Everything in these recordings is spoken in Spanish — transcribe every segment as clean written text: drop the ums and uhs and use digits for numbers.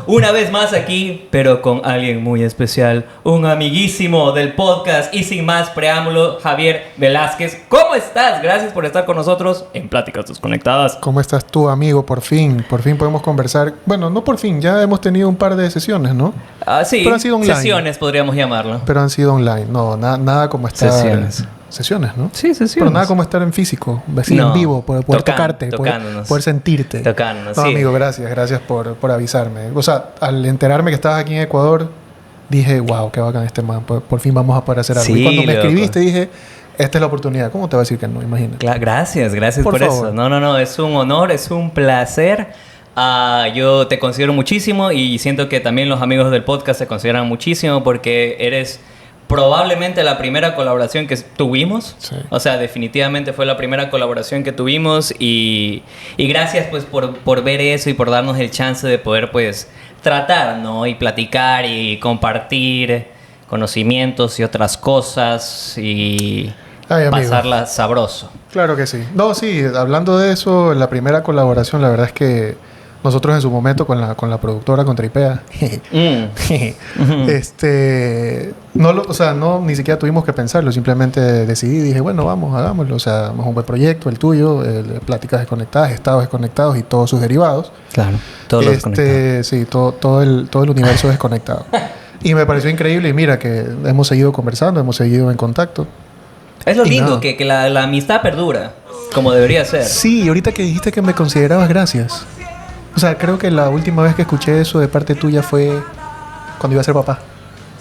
una vez más aquí, pero con alguien muy especial, un amiguísimo del podcast y sin más preámbulo, Javier Velázquez. ¿Cómo estás? Gracias por estar con nosotros en Pláticas Desconectadas. ¿Cómo estás tú, amigo? Por fin podemos conversar. Bueno, no por fin, ya hemos tenido un par de sesiones, ¿no? Sí, pero han sido online. Sesiones podríamos llamarlo. Pero han sido online, no, nada como estar... Sesiones, ¿no? Sí, sesiones. Pero nada como estar en físico, así en vivo, poder tocarte, poder sentirte. Tocándonos, no, sí. Amigo, gracias por avisarme. O sea, al enterarme que estabas aquí en Ecuador, dije, wow, qué bacán este man, por fin vamos a poder hacer algo. Sí, y cuando me loco. escribiste dije, esta es la oportunidad. ¿Cómo te va a decir que no? Imagínate. Gracias por favor. eso. No, es un honor, es un placer. Yo te considero muchísimo y siento que también los amigos del podcast te consideran muchísimo porque eres probablemente la primera colaboración que tuvimos. Sí. O sea, definitivamente fue la primera colaboración que tuvimos y gracias pues por ver eso y por darnos el chance de poder pues tratar, ¿no? Y platicar y compartir conocimientos y otras cosas y pasarla sabroso. Claro que sí. No, sí, hablando de eso, la primera colaboración, la verdad es que nosotros en su momento con la productora, con Tripea, no, ni siquiera tuvimos que pensarlo, simplemente decidí, dije, bueno, vamos, hagámoslo, o sea, es un buen proyecto, el tuyo, Pláticas Desconectadas, Estados Desconectados y todos sus derivados. Claro, todos los desconectados. Sí, todo el universo desconectado. Y me pareció increíble y mira que hemos seguido conversando, hemos seguido en contacto. Es lo lindo, que la amistad perdura, como debería ser. Sí, ahorita que dijiste que me considerabas, gracias. O sea, creo que la última vez que escuché eso de parte tuya fue cuando iba a ser papá.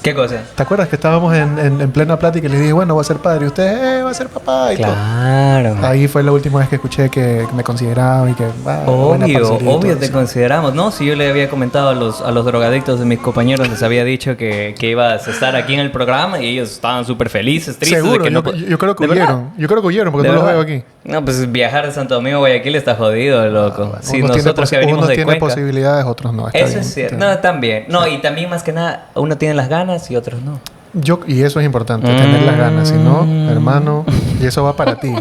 ¿Qué cosa? ¿Te acuerdas que estábamos en plena plática y les dije, bueno, va a ser padre? Y usted, va a ser papá. Y claro. Todo. Ahí fue la última vez que escuché que me consideraban y que... Obvio te consideramos. No, si yo le había comentado a los drogadictos de mis compañeros, les había dicho que ibas a estar aquí en el programa y ellos estaban súper felices, tristes. Seguro, de que yo creo que huyeron. Yo creo que huyeron porque no los veo aquí. No, pues viajar de Santo Domingo a Guayaquil está jodido, loco. Bueno, si nosotros que venimos de Cuenca. Unos tienen posibilidades, otros no. Eso bien, es cierto. No, también. No, y también más que nada, uno tiene las ganas y otros no. Y eso es importante, tener las ganas. Si no, hermano, y eso va para ti,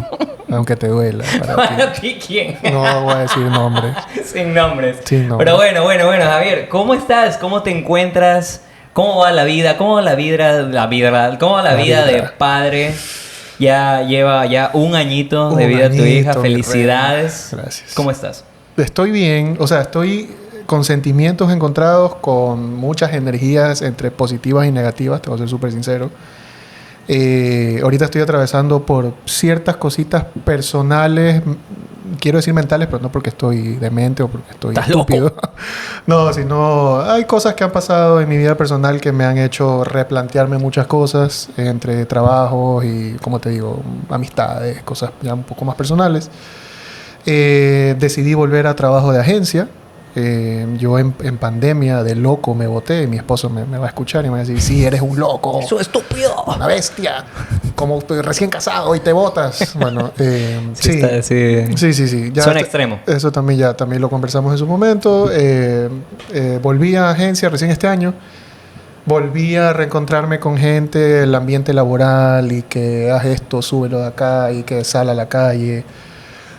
aunque te duela. ¿Para ti quién? No voy a decir nombres. Sin nombres. Sin nombres. Pero bueno, Javier, ¿cómo estás? ¿Cómo te encuentras? ¿Cómo va la vida? ¿Cómo va la vida de padre? Ya lleva un añito de vida tu hija. Felicidades. Gracias. ¿Cómo estás? Estoy bien. O sea, estoy con sentimientos encontrados, con muchas energías entre positivas y negativas, te voy a ser súper sincero. Ahorita estoy atravesando por ciertas cositas personales, quiero decir mentales, pero no porque estoy demente o porque estoy estúpido. No, sino hay cosas que han pasado en mi vida personal que me han hecho replantearme muchas cosas, entre trabajos y, como te digo, amistades, cosas ya un poco más personales. Decidí volver a trabajo de agencia. Yo en pandemia de loco me boté. Mi esposo me va a escuchar y me va a decir, sí, eres un loco. ¡Eso es estúpido! Una bestia. Como recién casado y te botas. Bueno, sí. Ya Suena extremo. Eso también lo conversamos en su momento. Volví a agencia recién este año. Volví a reencontrarme con gente, el ambiente laboral y que haz esto, súbelo de acá y que sal a la calle,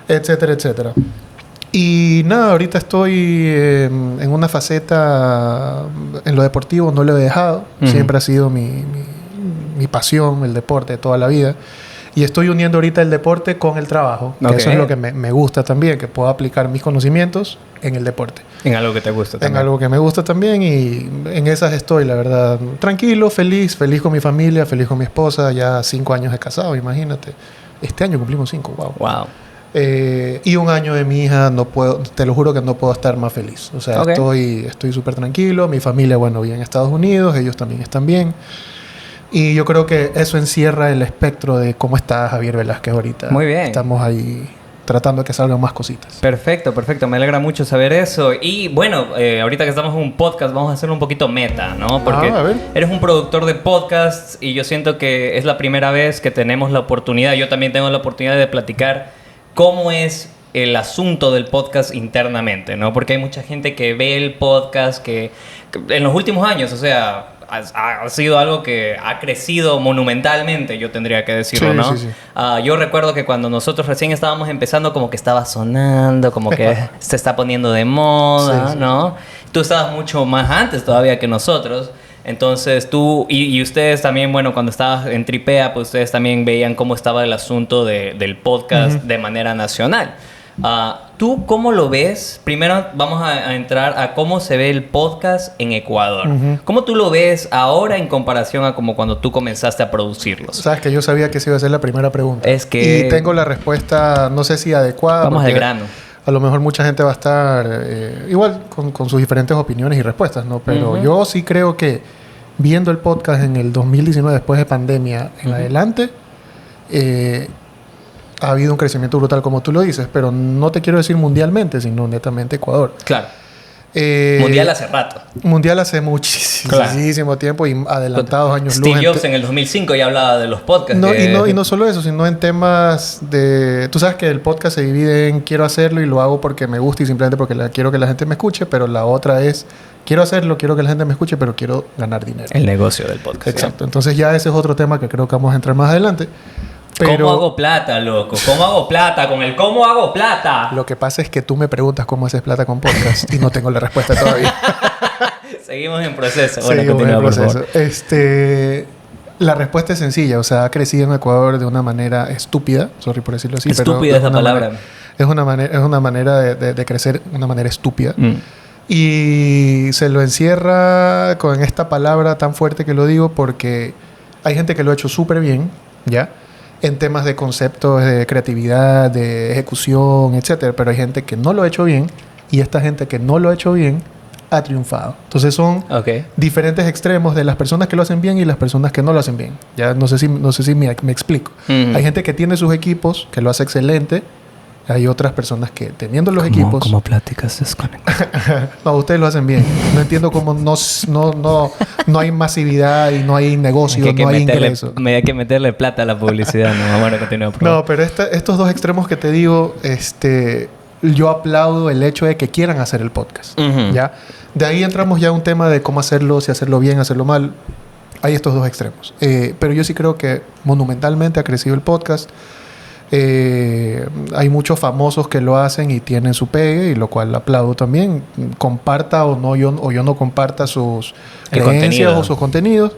etcétera, etcétera. Y nada, ahorita estoy en una faceta en lo deportivo, no lo he dejado. Siempre ha sido mi pasión, el deporte de toda la vida. Y estoy uniendo ahorita el deporte con el trabajo. Que eso es lo que me gusta también, que puedo aplicar mis conocimientos en el deporte. En algo que te gusta también. En algo que me gusta también y en esas estoy, la verdad. Tranquilo, feliz con mi familia, feliz con mi esposa. Ya 5 años de casado, imagínate. Este año cumplimos 5, wow. Y un año de mi hija, te lo juro que no puedo estar más feliz. O sea, estoy súper tranquilo. Mi familia, bueno, vive en Estados Unidos, ellos también están bien. Y yo creo que eso encierra el espectro de cómo está Javier Velázquez ahorita. Muy bien. Estamos ahí tratando de que salgan más cositas. Perfecto. Me alegra mucho saber eso. Y bueno, ahorita que estamos en un podcast, vamos a hacerlo un poquito meta, ¿no? Porque eres un productor de podcasts y yo siento que es la primera vez que tenemos la oportunidad, yo también tengo la oportunidad de platicar cómo es el asunto del podcast internamente, ¿no? Porque hay mucha gente que ve el podcast que en los últimos años, o sea, ha sido algo que ha crecido monumentalmente, yo tendría que decirlo, ¿no? Sí. Yo recuerdo que cuando nosotros recién estábamos empezando, como que estaba sonando, como que se está poniendo de moda, ¿no? Tú estabas mucho más antes todavía que nosotros. Entonces tú y ustedes también, bueno, cuando estabas en Tripea, pues ustedes también veían cómo estaba el asunto del podcast de manera nacional. ¿Tú cómo lo ves? Primero vamos a entrar a cómo se ve el podcast en Ecuador. ¿Cómo tú lo ves ahora en comparación a como cuando tú comenzaste a producirlos? Sabes que yo sabía que esa iba a ser la primera pregunta. Es que... Y tengo la respuesta, no sé si adecuada. Vamos al grano. A lo mejor mucha gente va a estar igual con sus diferentes opiniones y respuestas, ¿no? Pero yo sí creo que viendo el podcast en el 2019, después de pandemia en adelante, ha habido un crecimiento brutal, como tú lo dices, pero no te quiero decir mundialmente, sino netamente Ecuador. Claro. Mundial hace rato. Mundial hace muchísimo tiempo y adelantados años luz. Steve Jobs en el 2005 ya hablaba de los podcasts. No, y no solo eso, sino en temas de... Tú sabes que el podcast se divide en quiero hacerlo y lo hago porque me gusta y simplemente porque quiero que la gente me escuche, pero la otra es quiero hacerlo, quiero que la gente me escuche, pero quiero ganar dinero. El negocio del podcast. Exacto. Entonces ya ese es otro tema que creo que vamos a entrar más adelante. Pero ¿cómo hago plata, loco? ¿Cómo hago plata? Con el ¿cómo hago plata? Lo que pasa es que tú me preguntas cómo haces plata con podcast y no tengo la respuesta todavía. Seguimos en proceso. Bueno, continúa, por favor. La respuesta es sencilla. O sea, ha crecido en Ecuador de una manera estúpida. Sorry por decirlo así. Estúpida es la palabra. Es una manera de crecer, una manera estúpida. Y se lo encierra con esta palabra tan fuerte que lo digo porque hay gente que lo ha hecho súper bien, ¿ya? En temas de conceptos, de creatividad, de ejecución, etcétera. Pero hay gente que no lo ha hecho bien y esta gente que no lo ha hecho bien ha triunfado. Entonces son diferentes extremos de las personas que lo hacen bien y las personas que no lo hacen bien. Ya no sé si me explico. Hay gente que tiene sus equipos, que lo hace excelente. Hay otras personas que teniendo los equipos... ¿Cómo pláticas desconectadas? No, ustedes lo hacen bien. No entiendo cómo no hay masividad y no hay negocio, no hay ingreso. Hay que meterle plata a la publicidad. No, vamos a continuar. No, pero estos dos extremos que te digo, yo aplaudo el hecho de que quieran hacer el podcast. ¿Ya? De ahí entramos ya a un tema de cómo hacerlo, si hacerlo bien, hacerlo mal. Hay estos dos extremos. Pero yo sí creo que monumentalmente ha crecido el podcast. Hay muchos famosos que lo hacen y tienen su pegue, y lo cual aplaudo también. Comparta o no, yo no comparta sus creencias o sus contenidos,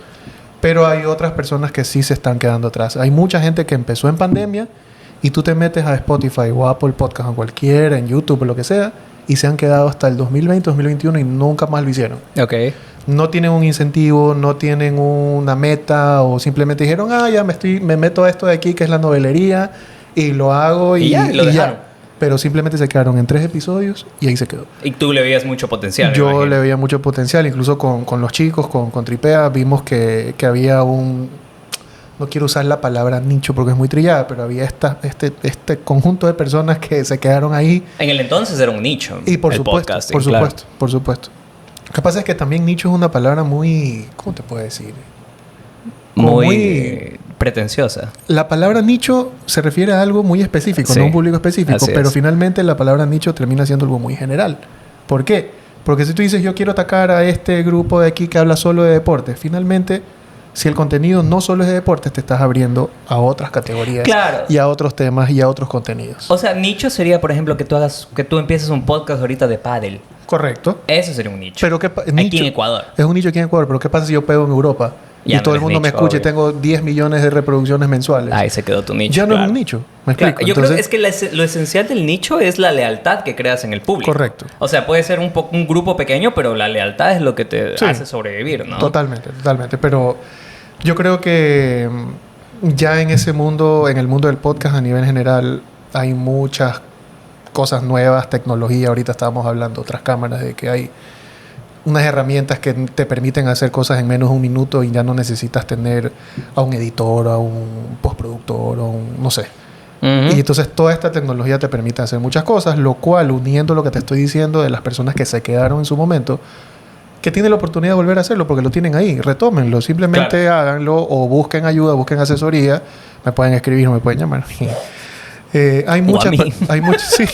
pero hay otras personas que sí se están quedando atrás. Hay mucha gente que empezó en pandemia y tú te metes a Spotify o Apple Podcast o cualquiera, en YouTube o lo que sea, y se han quedado hasta el 2020, 2021 y nunca más lo hicieron. No tienen un incentivo, no tienen una meta, o simplemente dijeron, ya me meto a esto de aquí que es la novelería y lo hago y lo dejaron. Pero simplemente se quedaron en 3 episodios y ahí se quedó. Y tú le veías mucho potencial. Yo le veía mucho potencial, incluso con los chicos, con Tripea, vimos que había un... No quiero usar la palabra nicho porque es muy trillada, pero había este conjunto de personas que se quedaron ahí. En el entonces era un nicho. Y por supuesto. Lo que pasa es que también nicho es una palabra muy... ¿Cómo te puedo decir? Muy pretenciosa. La palabra nicho se refiere a algo muy específico, no a un público específico. Pero finalmente la palabra nicho termina siendo algo muy general. ¿Por qué? Porque si tú dices yo quiero atacar a este grupo de aquí que habla solo de deportes, finalmente... Si el contenido no solo es de deportes, te estás abriendo a otras categorías y a otros temas y a otros contenidos. O sea, nicho sería, por ejemplo, que tú empieces un podcast ahorita de pádel. Correcto. Eso sería un nicho. Pero aquí en Ecuador. Es un nicho aquí en Ecuador, pero ¿qué pasa si yo pego en Europa? Y todo el mundo me escucha y tengo 10 millones de reproducciones mensuales. Ahí se quedó tu nicho. Ya no es un nicho. ¿Me explico? Yo creo que es que lo esencial del nicho es la lealtad que creas en el público. Correcto. O sea, puede ser un grupo pequeño, pero la lealtad es lo que te hace sobrevivir, ¿no? Totalmente. Pero yo creo que ya en ese mundo, en el mundo del podcast a nivel general, hay muchas cosas nuevas, tecnología. Ahorita estábamos hablando otras cámaras de que hay unas herramientas que te permiten hacer cosas en menos de un minuto y ya no necesitas tener a un editor, a un postproductor, o no sé. Y entonces toda esta tecnología te permite hacer muchas cosas, lo cual, uniendo lo que te estoy diciendo de las personas que se quedaron en su momento, que tienen la oportunidad de volver a hacerlo porque lo tienen ahí, retómenlo, simplemente háganlo o busquen ayuda, busquen asesoría, me pueden escribir o me pueden llamar. Hay muchas, sí.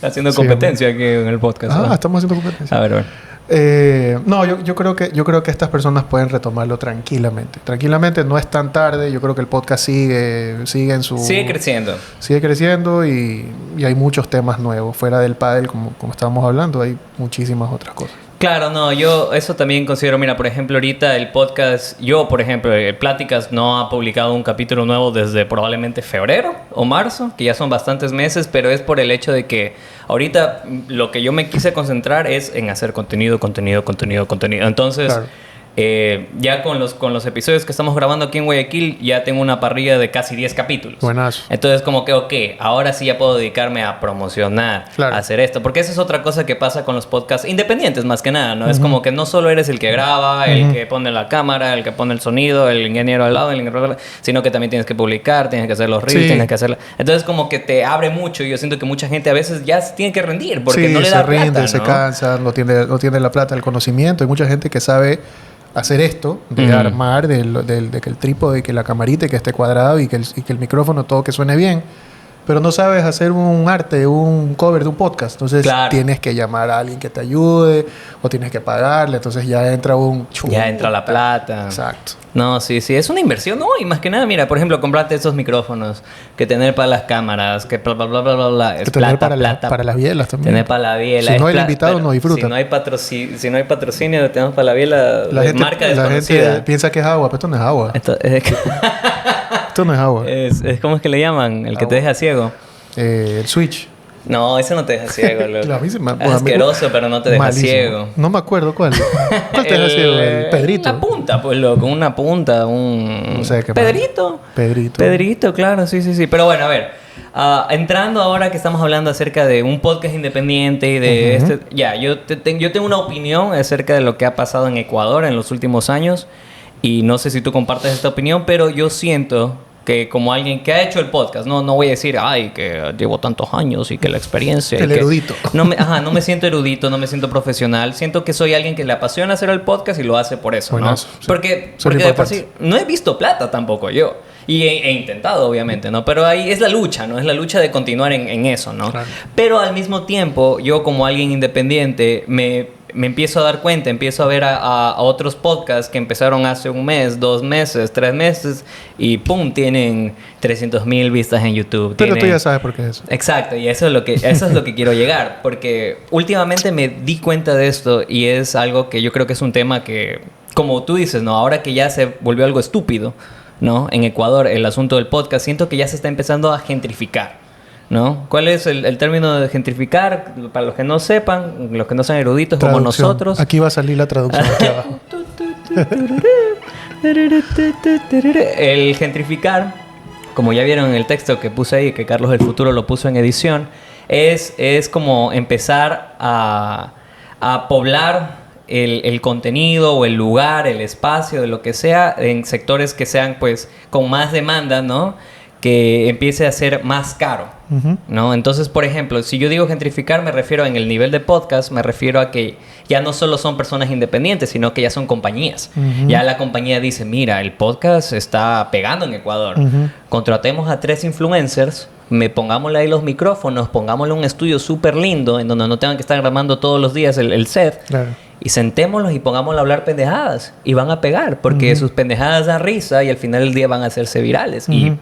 Haciendo competencia aquí en el podcast. Estamos haciendo competencia. A ver. No, yo creo que estas personas pueden retomarlo tranquilamente. Tranquilamente, no es tan tarde. Yo creo que el podcast sigue en su... Sigue creciendo. Sigue creciendo y hay muchos temas nuevos. Fuera del pádel, como estábamos hablando, hay muchísimas otras cosas. Claro, no, yo eso también considero, mira, por ejemplo, ahorita el podcast, yo, por ejemplo, Pláticas no ha publicado un capítulo nuevo desde probablemente febrero o marzo, que ya son bastantes meses, pero es por el hecho de que ahorita lo que yo me quise concentrar es en hacer contenido. Entonces, claro. Ya con los episodios que estamos grabando aquí en Guayaquil, ya tengo una parrilla de casi 10 capítulos. Buenazo. Entonces, como que, ok, ahora sí ya puedo dedicarme a promocionar, claro, a hacer esto. Porque esa es otra cosa que pasa con los podcasts independientes, más que nada, ¿no? Uh-huh. Es como que no solo eres el que graba, el que pone la cámara, el que pone el sonido, el ingeniero al lado, sino que también tienes que publicar, tienes que hacer los reels, tienes que hacer... Entonces, como que te abre mucho. Y yo siento que mucha gente a veces ya tiene que rendir porque no le da plata, rinde, se cansa, no tiene la plata, el conocimiento. Hay mucha gente que sabe hacer esto, de armar, de que el trípode, que la camarita, que esté cuadrado y que el micrófono, todo que suene bien. Pero no sabes hacer un arte, un cover de un podcast. Entonces, claro, tienes que llamar a alguien que te ayude o tienes que pagarle. Entonces, ya entra ya entra la plata. Exacto. No, sí. Es una inversión, ¿no? Y más que nada, mira, por ejemplo, comprarte esos micrófonos, que tener para las cámaras, que bla. Es plata. Para las bielas también. Tener para la biela. Si no, el invitado no disfruta. Si no hay patrocinio, tenemos para la biela marca desconocida. La gente piensa que es agua, pero esto no es agua. Esto no es agua. Es ¿cómo es que le llaman? El que te deja ciego. El Switch. No, ese no te deja ciego. Es asqueroso, pero no te deja ciego. No me acuerdo cuál. ¿Cuál te deja ciego? El Pedrito. La punta, pues, loco. Una punta, no sé qué. Pedrito, claro. Sí. Pero bueno, a ver. Entrando ahora que estamos hablando acerca de un podcast independiente y de yo tengo una opinión acerca de lo que ha pasado en Ecuador en los últimos años. Y no sé si tú compartes esta opinión, pero yo siento que como alguien que ha hecho el podcast, no voy a decir, que llevo tantos años y que la experiencia... El erudito. No me siento erudito, no me siento profesional. Siento que soy alguien que le apasiona hacer el podcast y lo hace por eso, buenazo, ¿no? Sí. Porque de por sí, no he visto plata tampoco yo. Y he intentado, obviamente, ¿no? Pero ahí es la lucha, ¿no? Es la lucha de continuar en eso, ¿no? Claro. Pero al mismo tiempo, yo como alguien independiente, me empiezo a dar cuenta, empiezo a ver a otros podcasts que empezaron hace 1 mes, 2 meses, 3 meses y ¡pum! Tienen 300,000 vistas en YouTube. Pero tú ya sabes por qué es eso. Exacto, y eso es lo que quiero llegar. Porque últimamente me di cuenta de esto y es algo que yo creo que es un tema que, como tú dices, ¿no? Ahora que ya se volvió algo estúpido, ¿no? En Ecuador, el asunto del podcast, siento que ya se está empezando a gentrificar, ¿no? ¿Cuál es el término de gentrificar? Para los que no sepan, los que no sean eruditos como nosotros. Aquí va a salir la traducción aquí abajo. El gentrificar, como ya vieron en el texto que puse ahí, que Carlos del Futuro lo puso en edición, es como empezar a poblar el contenido o el lugar, el espacio, de lo que sea, en sectores que sean pues con más demanda, ¿no? Que empiece a ser más caro, ¿no? Entonces, por ejemplo, si yo digo gentrificar, me refiero en el nivel de podcast, me refiero a que ya no solo son personas independientes, sino que ya son compañías. Ya la compañía dice, mira, el podcast está pegando en Ecuador. Contratemos a 3 influencers, pongámosle ahí los micrófonos, pongámosle un estudio súper lindo en donde no tengan que estar grabando todos los días el set. Claro. Y sentémoslos y pongámoslos a hablar pendejadas. Y van a pegar, porque sus pendejadas dan risa y al final del día van a hacerse virales. Y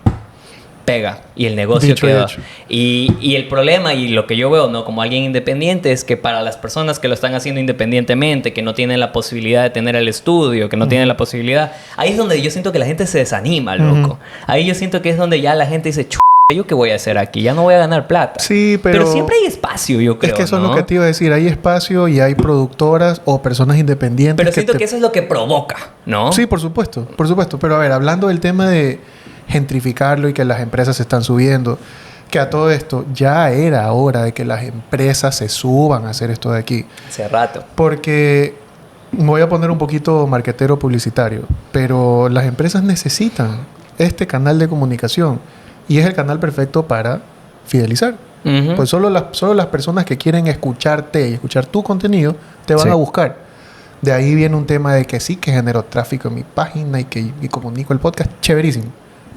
pega. Y el negocio queda. Y el problema, y lo que yo veo, ¿no? Como alguien independiente, es que para las personas que lo están haciendo independientemente, que no tienen la posibilidad de tener el estudio, que no tienen la posibilidad... Ahí es donde yo siento que la gente se desanima, loco. Ahí yo siento que es donde ya la gente dice... ¿Yo qué voy a hacer aquí? Ya no voy a ganar plata. Sí, pero siempre hay espacio, yo creo, es que eso ¿no? es lo que te iba a decir. Hay espacio y hay productoras o personas independientes. Pero siento que eso es lo que provoca, ¿no? Sí, por supuesto. Por supuesto. Pero a ver, hablando del tema de gentrificarlo y que las empresas se están subiendo, que a todo esto ya era hora de que las empresas se suban a hacer esto de aquí. Hace rato. Porque... me voy a poner un poquito marquetero publicitario, pero las empresas necesitan este canal de comunicación. Y es el canal perfecto para fidelizar. Pues solo las personas que quieren escucharte y escuchar tu contenido te van a buscar. De ahí viene un tema de que sí, que genero tráfico en mi página y que comunico el podcast. Chéverísimo.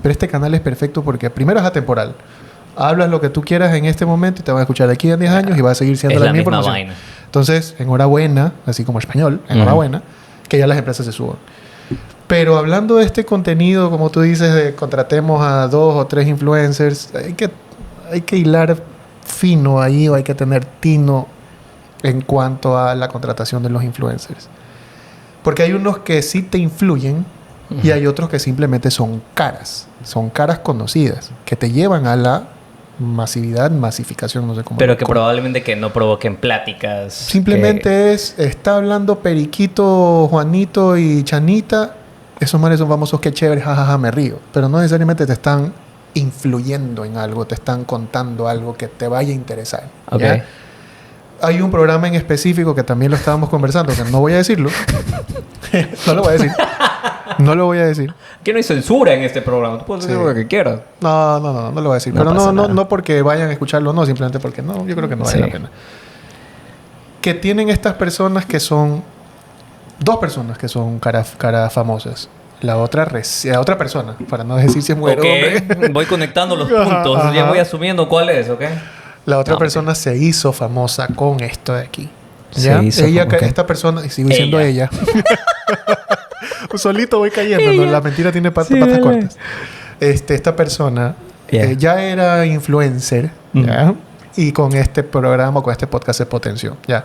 Pero este canal es perfecto porque primero es atemporal. Hablas lo que tú quieras en este momento y te van a escuchar de aquí a 10 años y va a seguir siendo la misma información. Vaina. Entonces, enhorabuena, así como español, enhorabuena, que ya las empresas se suban. Pero hablando de este contenido, como tú dices, de contratemos a 2 o 3 influencers, hay que hilar fino ahí, o hay que tener tino en cuanto a la contratación de los influencers. Porque hay unos que sí te influyen y hay otros que simplemente son caras conocidas, que te llevan a la masificación, no sé cómo. Pero que probablemente que no provoquen pláticas. Simplemente está hablando Periquito, Juanito y Chanita. Esos manes son famosos, qué chévere, jajaja, me río. Pero no necesariamente te están influyendo en algo, te están contando algo que te vaya a interesar. Okay. Hay un programa en específico que también lo estábamos conversando, que no voy a decirlo. No lo voy a decir. No lo voy a decir. Que no hay censura en este programa. Tú puedes decir lo que quieras. No lo voy a decir. No, pero no, no porque vayan a escucharlo, no, simplemente porque no, yo creo que no vale la pena. Que tienen estas personas que son... 2 personas que son caras famosas. La otra persona, para no decir si es mujer o hombre. Voy conectando los puntos. Ajá. Ya voy asumiendo cuál es, ¿ok? La otra persona se hizo famosa con esto de aquí. ¿Ya? Esta persona... Y sigo diciendo ella. Solito voy cayendo, ¿no? La mentira tiene patas cortas. Esta persona ya era influencer, ¿ya? Y con este programa, con este podcast se potenció, ¿ya?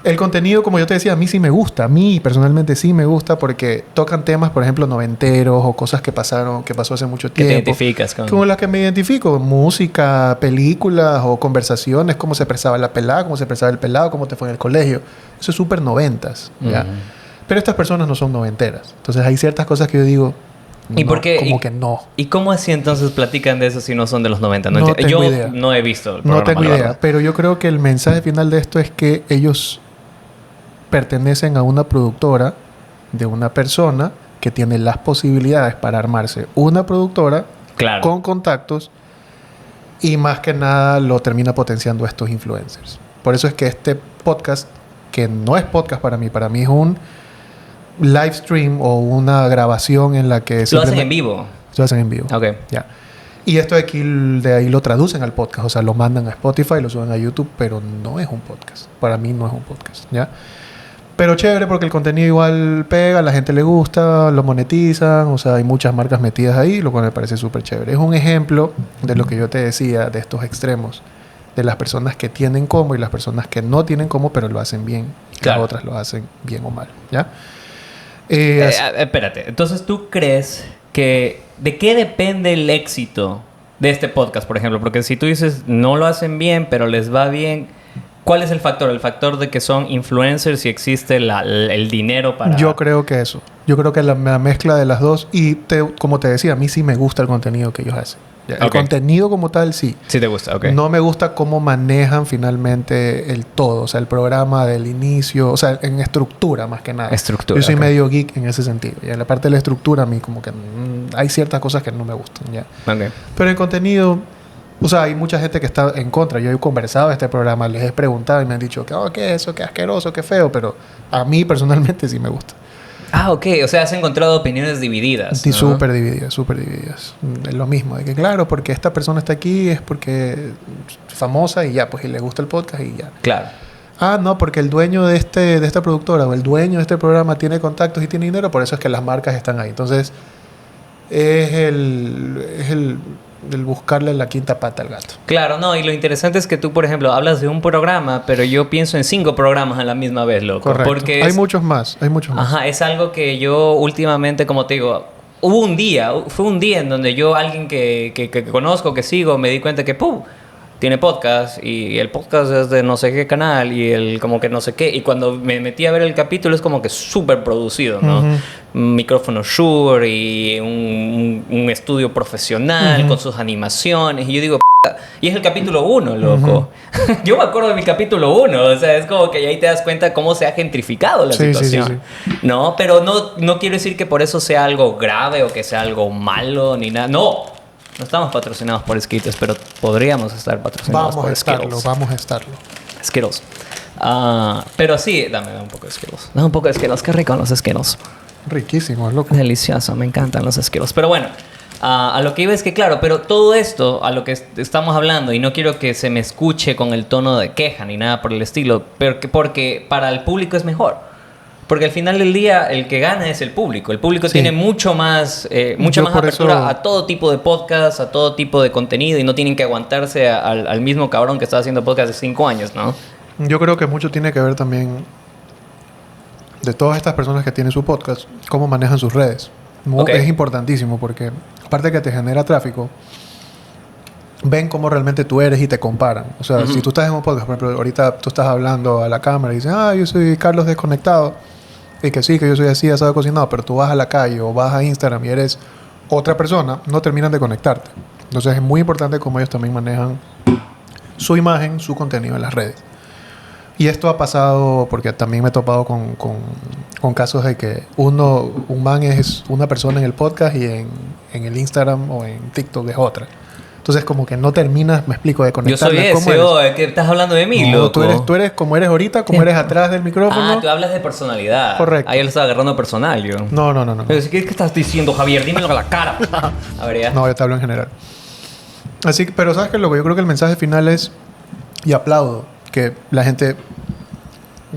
El contenido, como yo te decía, a mí sí me gusta. A mí personalmente sí me gusta porque tocan temas, por ejemplo, noventeros o cosas que pasó hace mucho tiempo. ¿Qué te identificas con? Como las que me identifico. Música, películas o conversaciones. Cómo se expresaba la pelada, cómo se expresaba el pelado, cómo te fue en el colegio. Eso es súper noventas, ¿ya? Pero estas personas no son noventeras. Entonces hay ciertas cosas que yo digo... ¿Y por qué? Como que no. ¿Y cómo así entonces platican de eso si no son de los 90? No tengo idea. No he visto el programa. No tengo idea. Pero yo creo que el mensaje final de esto es que ellos... pertenecen a una productora de una persona que tiene las posibilidades para armarse una productora con contactos y más que nada lo termina potenciando a estos influencers. Por eso es que este podcast, que no es podcast para mí es un live stream o una grabación en la que... ¿Lo hacen en vivo? Lo hacen en vivo. Ok. Ya. Y esto de ahí lo traducen al podcast. O sea, lo mandan a Spotify, lo suben a YouTube, pero no es un podcast. Para mí no es un podcast, ¿ya? Pero chévere porque el contenido igual pega, a la gente le gusta, lo monetizan, o sea, hay muchas marcas metidas ahí, lo cual me parece súper chévere. Es un ejemplo de lo que yo te decía, de estos extremos, de las personas que tienen cómo y las personas que no tienen cómo, pero lo hacen bien. Claro. Las otras lo hacen bien o mal, ¿ya? Espérate, entonces ¿tú crees que... ¿De qué depende el éxito de este podcast, por ejemplo? Porque si tú dices, no lo hacen bien, pero les va bien... ¿Cuál es el factor? ¿El factor de que son influencers y existe el dinero para...? Yo creo que eso. Yo creo que la mezcla de las dos. Y como te decía, a mí sí me gusta el contenido que ellos hacen. El contenido como tal, sí. Sí te gusta, ok. No me gusta cómo manejan finalmente el todo. O sea, el programa del inicio. O sea, en estructura más que nada. Estructura. Yo soy medio geek en ese sentido. Y en la parte de la estructura a mí como que... hay ciertas cosas que no me gustan, ¿ya? Okay. Pero el contenido... O sea, hay mucha gente que está en contra. Yo he conversado de este programa, les he preguntado y me han dicho que, qué eso, qué asqueroso, qué feo. Pero a mí personalmente sí me gusta. Ah, ok. O sea, has encontrado opiniones divididas, ¿no? Súper divididas, súper divididas. Es lo mismo. De que claro, porque esta persona está aquí es porque es famosa y ya, pues y le gusta el podcast y ya. Claro. Ah, no, porque el dueño de esta productora o el dueño de este programa tiene contactos y tiene dinero, por eso es que las marcas están ahí. Entonces, es el buscarle la quinta pata al gato. Claro, no, y lo interesante es que tú, por ejemplo, hablas de un programa, pero yo pienso en 5 programas a la misma vez, loco. Correcto. Porque hay muchos más. Ajá, es algo que yo últimamente, como te digo, fue un día en donde yo, alguien que conozco, que sigo, me di cuenta que, tiene podcast y el podcast es de no sé qué canal y el como que no sé qué. Y cuando me metí a ver el capítulo es como que súper producido, ¿no? Un micrófono Shure y un estudio profesional con sus animaciones. Y yo digo, y es el capítulo 1, loco. Yo me acuerdo de mi capítulo 1. O sea, es como que ahí te das cuenta cómo se ha gentrificado la situación. Sí. No, pero no quiero decir que por eso sea algo grave o que sea algo malo ni nada. No estamos patrocinados por Skittles, pero podríamos estar patrocinados por Skittles. Vamos a estarlo. Skittles. Pero sí, dame un poco de Skittles. Dame un poco de Skittles. Qué rico los Skittles. Riquísimos, loco. Delicioso. Me encantan los Skittles. Pero bueno, A lo que iba es que, claro, pero todo esto, a lo que estamos hablando, y no quiero que se me escuche con el tono de queja ni nada por el estilo, pero porque para el público es mejor. Porque al final del día, el que gana es el público. El público tiene mucha más apertura a todo tipo de podcast, a todo tipo de contenido, y no tienen que aguantarse al mismo cabrón que está haciendo podcast de 5 años, ¿no? Yo creo que mucho tiene que ver también de todas estas personas que tienen su podcast, cómo manejan sus redes. Es importantísimo porque, aparte de que te genera tráfico, ven cómo realmente tú eres y te comparan. O sea, si tú estás en un podcast, por ejemplo, ahorita tú estás hablando a la cámara y dices, yo soy Carlos Desconectado, y que sí, que yo soy así, asado cocinado, pero tú vas a la calle o vas a Instagram y eres otra persona, no terminan de conectarte. Entonces es muy importante cómo ellos también manejan su imagen, su contenido en las redes. Y esto ha pasado porque también me he topado con casos de que un man es una persona en el podcast y en el Instagram o en TikTok es otra. Entonces como que no terminas, me explico, de conectar. Yo soy ese, que estás hablando de mí, no, loco. Tú eres como eres ahorita, como eres atrás del micrófono. Tú hablas de personalidad. Correcto. Ahí él estaba agarrando personal, yo. No. Pero ¿qué estás diciendo, Javier? Dímelo a la cara. A ver, ya. No, yo te hablo en general. Así que, pero ¿sabes qué? Lo que yo creo que el mensaje final es, y aplaudo que la gente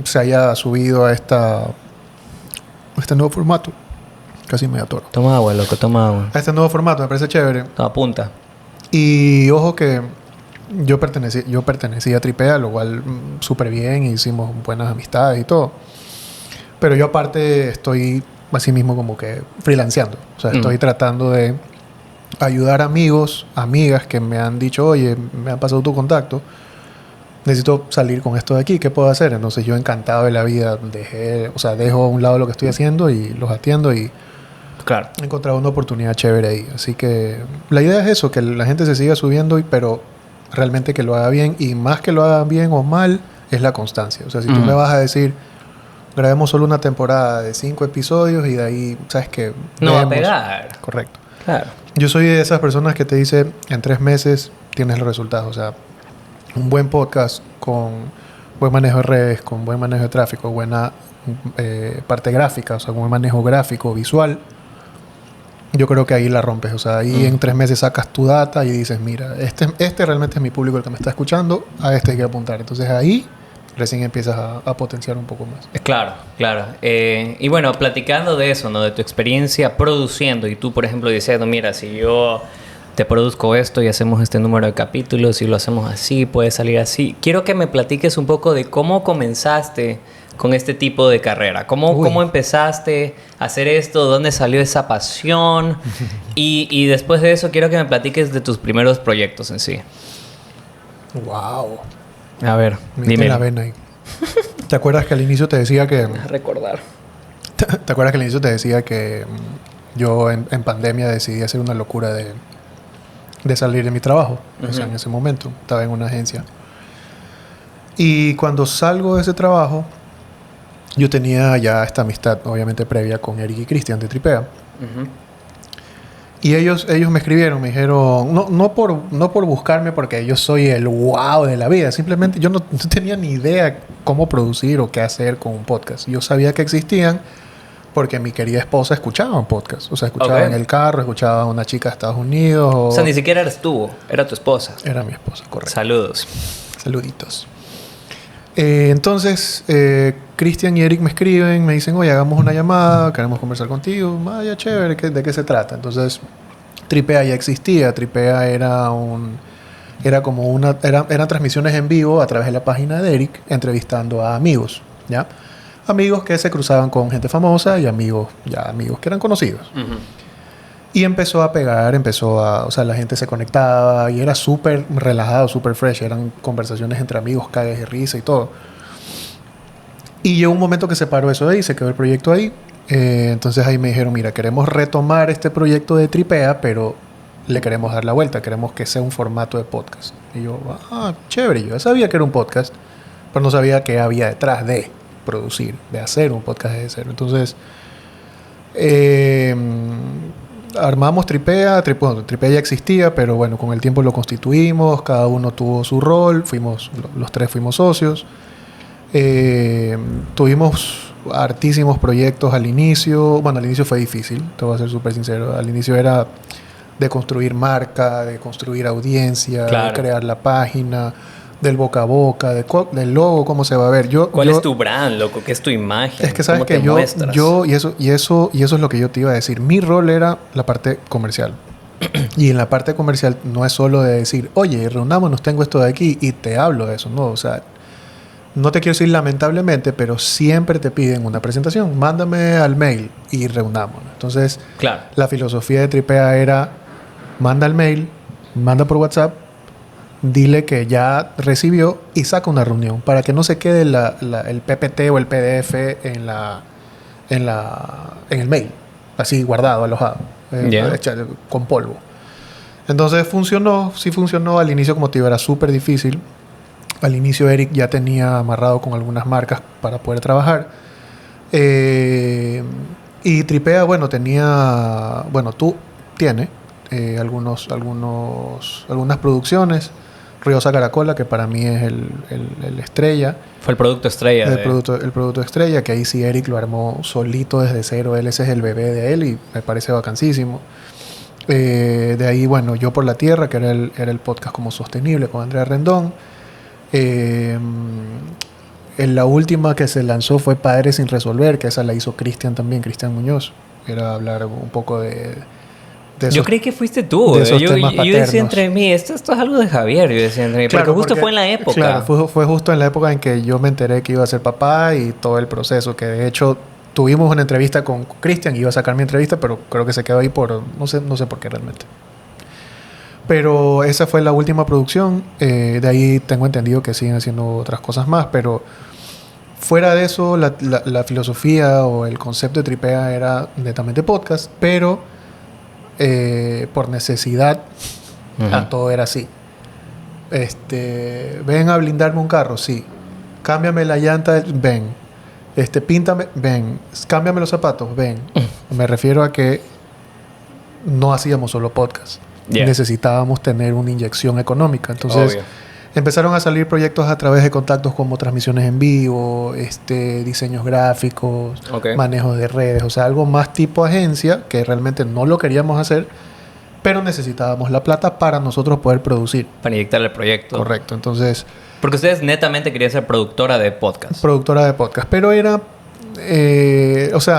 se haya subido a este nuevo formato. Casi me atoro. Toma agua, loco, toma agua. A este nuevo formato, me parece chévere. Toma punta. Y ojo que yo pertenecí a Tripea, lo cual súper bien, hicimos buenas amistades y todo. Pero yo aparte estoy así mismo como que freelanceando. O sea, estoy tratando de ayudar amigos, amigas que me han dicho, oye, me han pasado tu contacto, necesito salir con esto de aquí, ¿qué puedo hacer? Entonces yo encantado de la vida, dejo a un lado lo que estoy haciendo y los atiendo y claro, he encontrado una oportunidad chévere ahí. Así que la idea es eso, que la gente se siga subiendo, pero realmente que lo haga bien, y más que lo haga bien o mal, es la constancia. O sea, si tú me vas a decir, grabemos solo una temporada de 5 episodios y de ahí, ¿sabes qué? No va a pegar. Correcto. Claro. Yo soy de esas personas que te dice, en 3 meses tienes los resultados. O sea, un buen podcast con buen manejo de redes, con buen manejo de tráfico, buena parte gráfica, o sea, con buen manejo gráfico, visual, yo creo que ahí la rompes. O sea, ahí en 3 meses sacas tu data y dices, mira, este realmente es mi público el que me está escuchando, a este hay que apuntar. Entonces ahí recién empiezas a potenciar un poco más. Claro. Y bueno, platicando de eso, ¿no? De tu experiencia produciendo, y tú, por ejemplo, diciendo, mira, si yo te produzco esto y hacemos este número de capítulos y lo hacemos así, puede salir así. Quiero que me platiques un poco de cómo comenzaste con este tipo de carrera. ¿Cómo empezaste a hacer esto? ¿Dónde salió esa pasión? Y después de eso quiero que me platiques de tus primeros proyectos en sí. ¡Wow! A ver, dime la vena ahí. ¿Te acuerdas que al inicio te decía que... recordar. ¿Te acuerdas que al inicio te decía que yo en pandemia decidí hacer una locura de salir de mi trabajo? O sea, en ese momento estaba en una agencia. Y cuando salgo de ese trabajo, yo tenía ya esta amistad, obviamente previa, con Eric y Cristian de Tripea. Y ellos me escribieron, me dijeron, no por buscarme porque yo soy el wow de la vida, simplemente yo no tenía ni idea cómo producir o qué hacer con un podcast. Yo sabía que existían porque mi querida esposa escuchaba un podcast. O sea, escuchaba en el carro, escuchaba a una chica de Estados Unidos. O sea, ni siquiera eres tú, era tu esposa. Era mi esposa, correcto. Saludos. Saluditos. Entonces, Cristian y Eric me escriben, me dicen, oye, hagamos una llamada, queremos conversar contigo. Ya, chévere, ¿de qué se trata? Entonces, Tripea ya existía. Tripea eran transmisiones en vivo a través de la página de Eric, entrevistando a amigos, ¿ya? Amigos que se cruzaban con gente famosa y amigos que eran conocidos. Y empezó a pegar, o sea, la gente se conectaba y era súper relajado, súper fresh. Eran conversaciones entre amigos, cagas de risa y todo. Y llegó un momento que se paró eso ahí, se quedó el proyecto ahí. Entonces ahí me dijeron, mira, queremos retomar este proyecto de Tripea, pero le queremos dar la vuelta, queremos que sea un formato de podcast. Y yo, chévere, yo ya sabía que era un podcast, pero no sabía qué había detrás de producir, de hacer un podcast desde cero. Entonces, armamos Tripea. Tripea ya existía, pero bueno, con el tiempo lo constituimos, cada uno tuvo su rol, los 3 fuimos socios. Tuvimos hartísimos proyectos al inicio. Bueno, al inicio fue difícil, te voy a ser súper sincero. Al inicio era de construir marca, de construir audiencia, claro, de crear la página, del boca a boca, del logo, cómo se va a ver. ¿Cuál es tu brand, loco? ¿Qué es tu imagen? Es que sabes que yo y eso es lo que yo te iba a decir. Mi rol era la parte comercial. Y en la parte comercial no es solo de decir, oye, reunámonos, tengo esto de aquí y te hablo de eso, ¿no? O sea, no te quiero decir lamentablemente, pero siempre te piden una presentación. Mándame al mail y reunámonos. Entonces, claro, la filosofía de Tripea era, manda el mail, manda por WhatsApp, dile que ya recibió y saca una reunión para que no se quede el PPT o el PDF en el mail, así guardado, alojado, con polvo. Entonces sí funcionó. Al inicio, como te digo, era súper difícil. Al inicio Eric ya tenía amarrado con algunas marcas para poder trabajar. Y Tripea, tú tienes algunas producciones. Riosa Caracola, que para mí es el estrella. Fue el producto estrella. El producto estrella, que ahí sí Eric lo armó solito desde cero. Ese es el bebé de él y me parece vacancísimo. De ahí, Yo por la Tierra, que era el podcast como sostenible con Andrea Rendón. La última que se lanzó fue Padres sin Resolver, que esa la hizo Cristian también, Cristian Muñoz. Era hablar un poco de yo creí que fuiste tú. Yo decía entre mí, esto es algo de Javier. Yo decía entre mí, porque justo fue en la época. Claro, fue justo en la época en que yo me enteré que iba a ser papá y todo el proceso. Que de hecho tuvimos una entrevista con Cristian, iba a sacar mi entrevista, pero creo que se quedó ahí por no sé por qué realmente. Pero esa fue la última producción. De ahí tengo entendido que siguen haciendo otras cosas más, pero fuera de eso, la filosofía o el concepto de Tripea era netamente podcast, pero por necesidad, todo era así. Ven a blindarme un carro, sí. Cámbiame la llanta, ven. Píntame, ven. Cámbiame los zapatos, ven. Me refiero a que no hacíamos solo podcast. Yeah. Necesitábamos tener una inyección económica. Entonces, empezaron a salir proyectos a través de contactos como transmisiones en vivo, diseños gráficos, manejos de redes, o sea, algo más tipo agencia, que realmente no lo queríamos hacer, pero necesitábamos la plata para nosotros poder producir. Para inyectar el proyecto. Correcto, entonces... Porque ustedes netamente querían ser productora de podcast. Productora de podcast, pero era...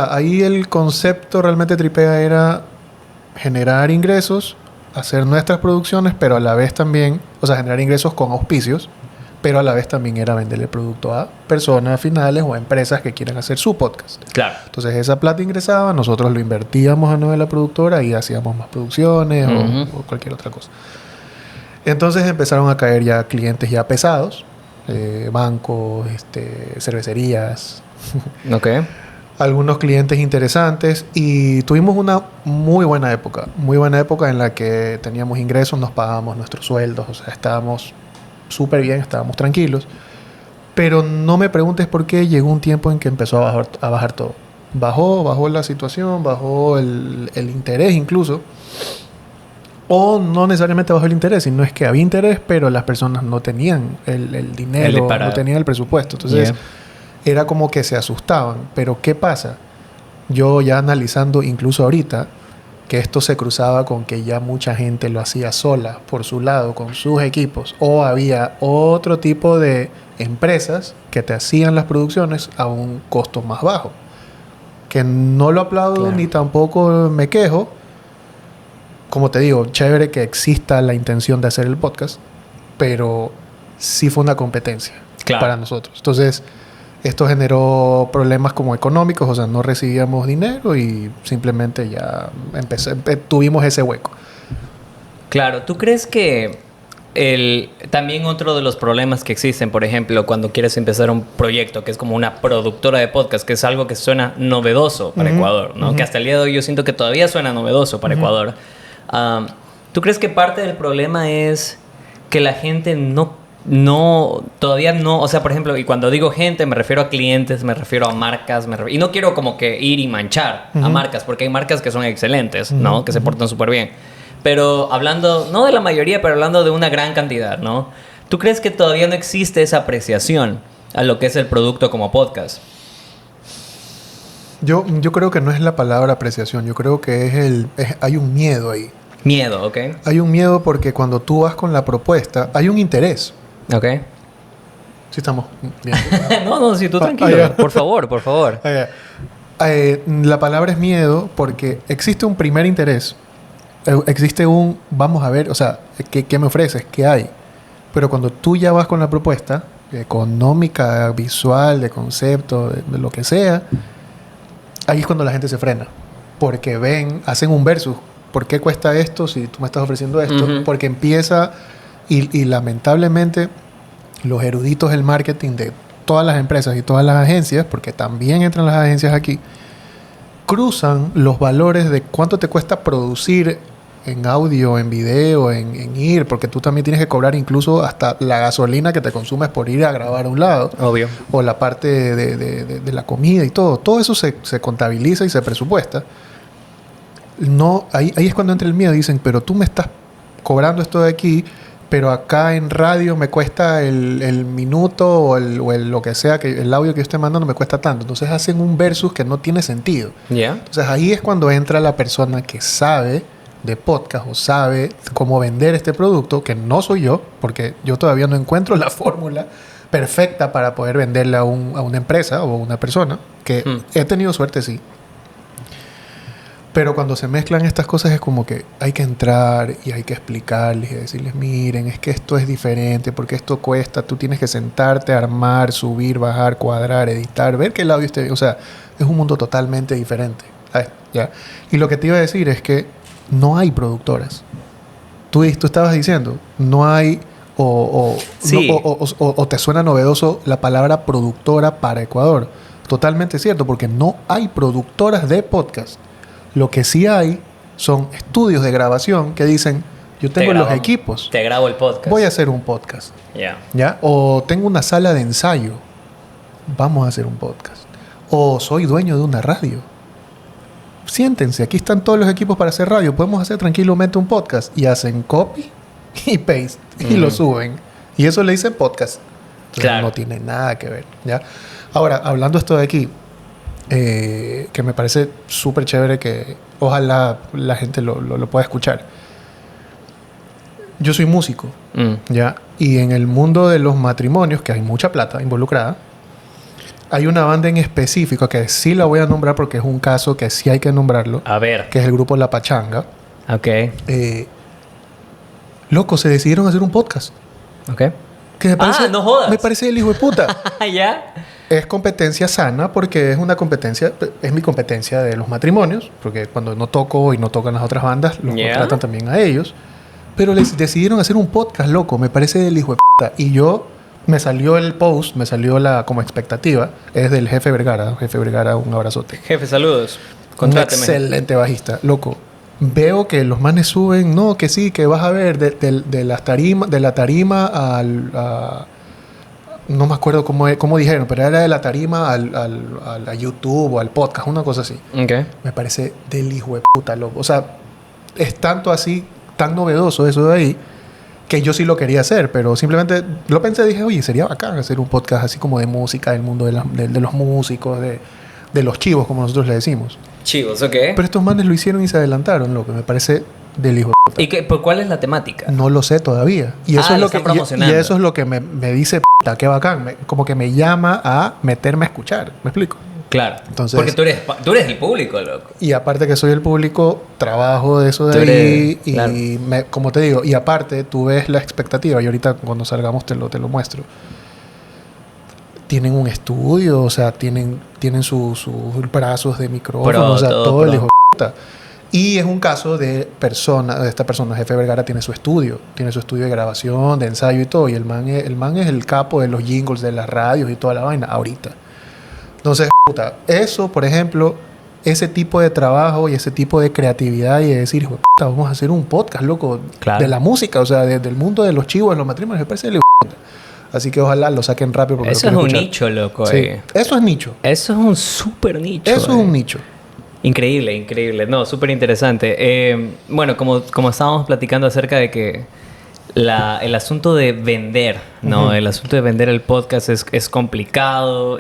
ahí el concepto realmente Tripea era generar ingresos, hacer nuestras producciones, pero a la vez también, generar ingresos con auspicios, pero a la vez también era venderle el producto a personas finales o a empresas que quieran hacer su podcast. Claro. Entonces esa plata ingresaba, nosotros lo invertíamos a nueva de la productora y hacíamos más producciones o cualquier otra cosa. Entonces empezaron a caer ya clientes ya pesados, bancos, cervecerías. Okay. Algunos clientes interesantes y tuvimos una muy buena época en la que teníamos ingresos, nos pagábamos nuestros sueldos, o sea, estábamos súper bien, estábamos tranquilos, pero no me preguntes por qué llegó un tiempo en que empezó a bajar todo. Bajó la situación, bajó el interés incluso, o no necesariamente bajó el interés, sino es que había interés, pero las personas no tenían el dinero, no tenían el presupuesto, entonces... Era como que se asustaban. Pero ¿qué pasa? Yo ya analizando incluso ahorita que esto se cruzaba con que ya mucha gente lo hacía sola, por su lado, con sus equipos. O había otro tipo de empresas que te hacían las producciones a un costo más bajo. Que no lo aplaudo ni tampoco me quejo. Como te digo, chévere que exista la intención de hacer el podcast, pero sí fue una competencia para nosotros. Entonces... Esto generó problemas como económicos, o sea, no recibíamos dinero y simplemente ya tuvimos ese hueco. Claro, ¿tú crees que también otro de los problemas que existen, por ejemplo, cuando quieres empezar un proyecto que es como una productora de podcast, que es algo que suena novedoso para Ecuador, ¿no? Que hasta el día de hoy yo siento que todavía suena novedoso para Ecuador. ¿Tú crees que parte del problema es que la gente todavía no, o sea, por ejemplo, y cuando digo gente me refiero a clientes, me refiero a marcas, y no quiero como que ir y manchar a marcas, porque hay marcas que son excelentes, ¿no? Que se portan súper bien. Pero hablando, no de la mayoría, pero hablando de una gran cantidad, ¿no? ¿Tú crees que todavía no existe esa apreciación a lo que es el producto como podcast? Yo creo que no es la palabra apreciación, yo creo que hay un miedo ahí. Miedo, ok. Hay un miedo porque cuando tú vas con la propuesta, hay un interés. Ok. Sí estamos bien. No, sí, tú tranquilo. Por favor. La palabra es miedo porque existe un primer interés. Existe un, vamos a ver, o sea, ¿qué me ofreces? ¿Qué hay? Pero cuando tú ya vas con la propuesta económica, visual, de concepto, de lo que sea, ahí es cuando la gente se frena. Porque ven, hacen un versus. ¿Por qué cuesta esto si tú me estás ofreciendo esto? Uh-huh. Porque empieza, y lamentablemente, los eruditos del marketing de todas las empresas y todas las agencias, porque también entran las agencias aquí, cruzan los valores de cuánto te cuesta producir en audio, en video, en ir, porque tú también tienes que cobrar incluso hasta la gasolina que te consumes por ir a grabar a un lado. Obvio. O la parte de la comida y todo. Todo eso se contabiliza y se presupuesta. No, ahí es cuando entra el miedo. Dicen, pero tú me estás cobrando esto de aquí, pero acá en radio me cuesta el minuto o lo que sea, que el audio que yo esté mandando me cuesta tanto. Entonces hacen un versus que no tiene sentido. Yeah. Entonces ahí es cuando entra la persona que sabe de podcast o sabe cómo vender este producto, que no soy yo, porque yo todavía no encuentro la fórmula perfecta para poder venderle a una empresa o a una persona, que he tenido suerte, sí. Pero cuando se mezclan estas cosas es como que hay que entrar y hay que explicarles y decirles, miren, es que esto es diferente, porque esto cuesta, tú tienes que sentarte, armar, subir, bajar, cuadrar, editar, ver que el audio esté bien. O sea, es un mundo totalmente diferente. ¿Ya? Y lo que te iba a decir es que no hay productoras. Tú estabas diciendo, no hay, sí. o te suena novedoso la palabra productora para Ecuador. Totalmente cierto, porque no hay productoras de podcast. Lo que sí hay son estudios de grabación que dicen, yo tengo los equipos. Te grabo el podcast. Voy a hacer un podcast. Yeah. ¿Ya? O tengo una sala de ensayo. Vamos a hacer un podcast. O soy dueño de una radio. Siéntense, aquí están todos los equipos para hacer radio. Podemos hacer tranquilamente un podcast. Y hacen copy y paste. Y lo suben. Y eso le dicen podcast. Entonces, claro. No tiene nada que ver. ¿Ya? Ahora, hablando esto de aquí, que me parece súper chévere, que ojalá la gente lo pueda escuchar. Yo soy músico, ¿ya? Y en el mundo de los matrimonios, que hay mucha plata involucrada, hay una banda en específico que sí la voy a nombrar porque es un caso que sí hay que nombrarlo. A ver. Que es el grupo La Pachanga. Ok. Loco, se decidieron hacer un podcast. Ok. Que me parece, no jodas. Me parece el hijo de puta. ¿Ya? Es competencia sana porque es una competencia, es mi competencia de los matrimonios, porque cuando no toco y no tocan las otras bandas, los contratan también a ellos. Pero les decidieron hacer un podcast, loco, me parece del hijo de puta. Y yo, me salió el post, me salió como expectativa, es del Jefe Vergara. Jefe Vergara, un abrazote. Jefe, saludos. Contráteme. Un excelente bajista, loco. Veo que los manes suben, no, que sí, que vas a ver de la tarima no me acuerdo cómo dijeron, pero era de la tarima a YouTube o al podcast, una cosa así. Okay. Me parece del hijo de puta, loco. O sea, es tanto así, tan novedoso eso de ahí, que yo sí lo quería hacer, pero simplemente lo pensé y dije, oye, sería bacán hacer un podcast así como de música, del mundo de los músicos, de los chivos, como nosotros le decimos. Chivos, ok. Pero estos manes lo hicieron y se adelantaron, lo que me parece del hijo de puta. ¿Y por cuál es la temática? No lo sé todavía. Y eso es lo que me dice, puta, qué bacán. Como que me llama a meterme a escuchar. ¿Me explico? Claro. Entonces, porque tú eres el público, loco. Y aparte que soy el público, trabajo de eso de ahí. Y claro. Como te digo, y aparte tú ves la expectativa. Y ahorita cuando salgamos te lo muestro. Tienen un estudio, o sea, tienen sus brazos de micrófono, o sea, todo el hijo de puta. Y es un caso de esta persona, Jefe Vergara, tiene su estudio de grabación, de ensayo y todo. Y el man es el capo de los jingles de las radios y toda la vaina, ahorita. Entonces, puta, eso, por ejemplo, ese tipo de trabajo y ese tipo de creatividad y de decir, puta, vamos a hacer un podcast, loco, claro, de la música, o sea, del mundo de los chivos, de los matrimonios, me parece el hijo de puta. Así que ojalá lo saquen rápido. Porque eso es un nicho, loco. Sí, eso es nicho. Eso es un súper nicho. Eso es un nicho. Increíble, increíble. No, súper interesante. Bueno, como estábamos platicando acerca de que el asunto de vender, ¿no? Uh-huh. El asunto de vender el podcast es complicado.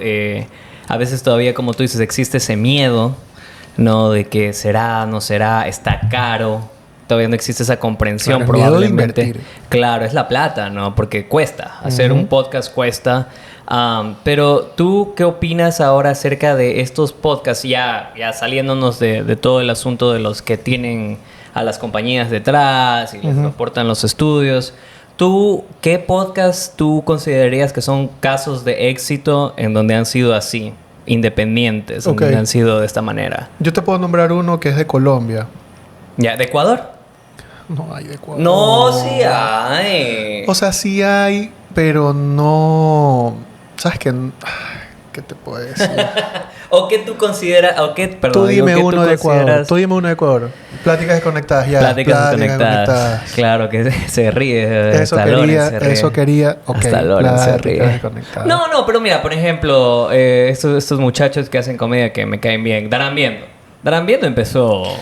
A veces todavía, como tú dices, existe ese miedo, ¿no? De que será, no será, está caro. todavía no existe esa comprensión, claro, probablemente. Claro, es la plata, ¿no? Porque cuesta. Hacer un podcast cuesta. Pero tú, ¿qué opinas ahora acerca de estos podcasts? Ya saliéndonos de todo el asunto de los que tienen a las compañías detrás y les aportan los estudios. ¿Tú qué podcast tú considerarías que son casos de éxito en donde han sido así, independientes, en donde han sido de esta manera? Yo te puedo nombrar uno que es de Colombia. ¿Ya? ¿De Ecuador? No hay de Ecuador. No, sí hay. O sea, sí hay, pero no... ¿Sabes qué? ¿Qué te puedo decir? ¿O qué tú consideras? Tú dime uno de Ecuador. Tú dime uno de Ecuador. Pláticas desconectadas, ya. Pláticas desconectadas. Claro, que se ríe. Eso quería. Ok, hasta Lorenz se ríe. No, pero mira, por ejemplo, estos muchachos que hacen comedia que me caen bien. Darán Viendo empezó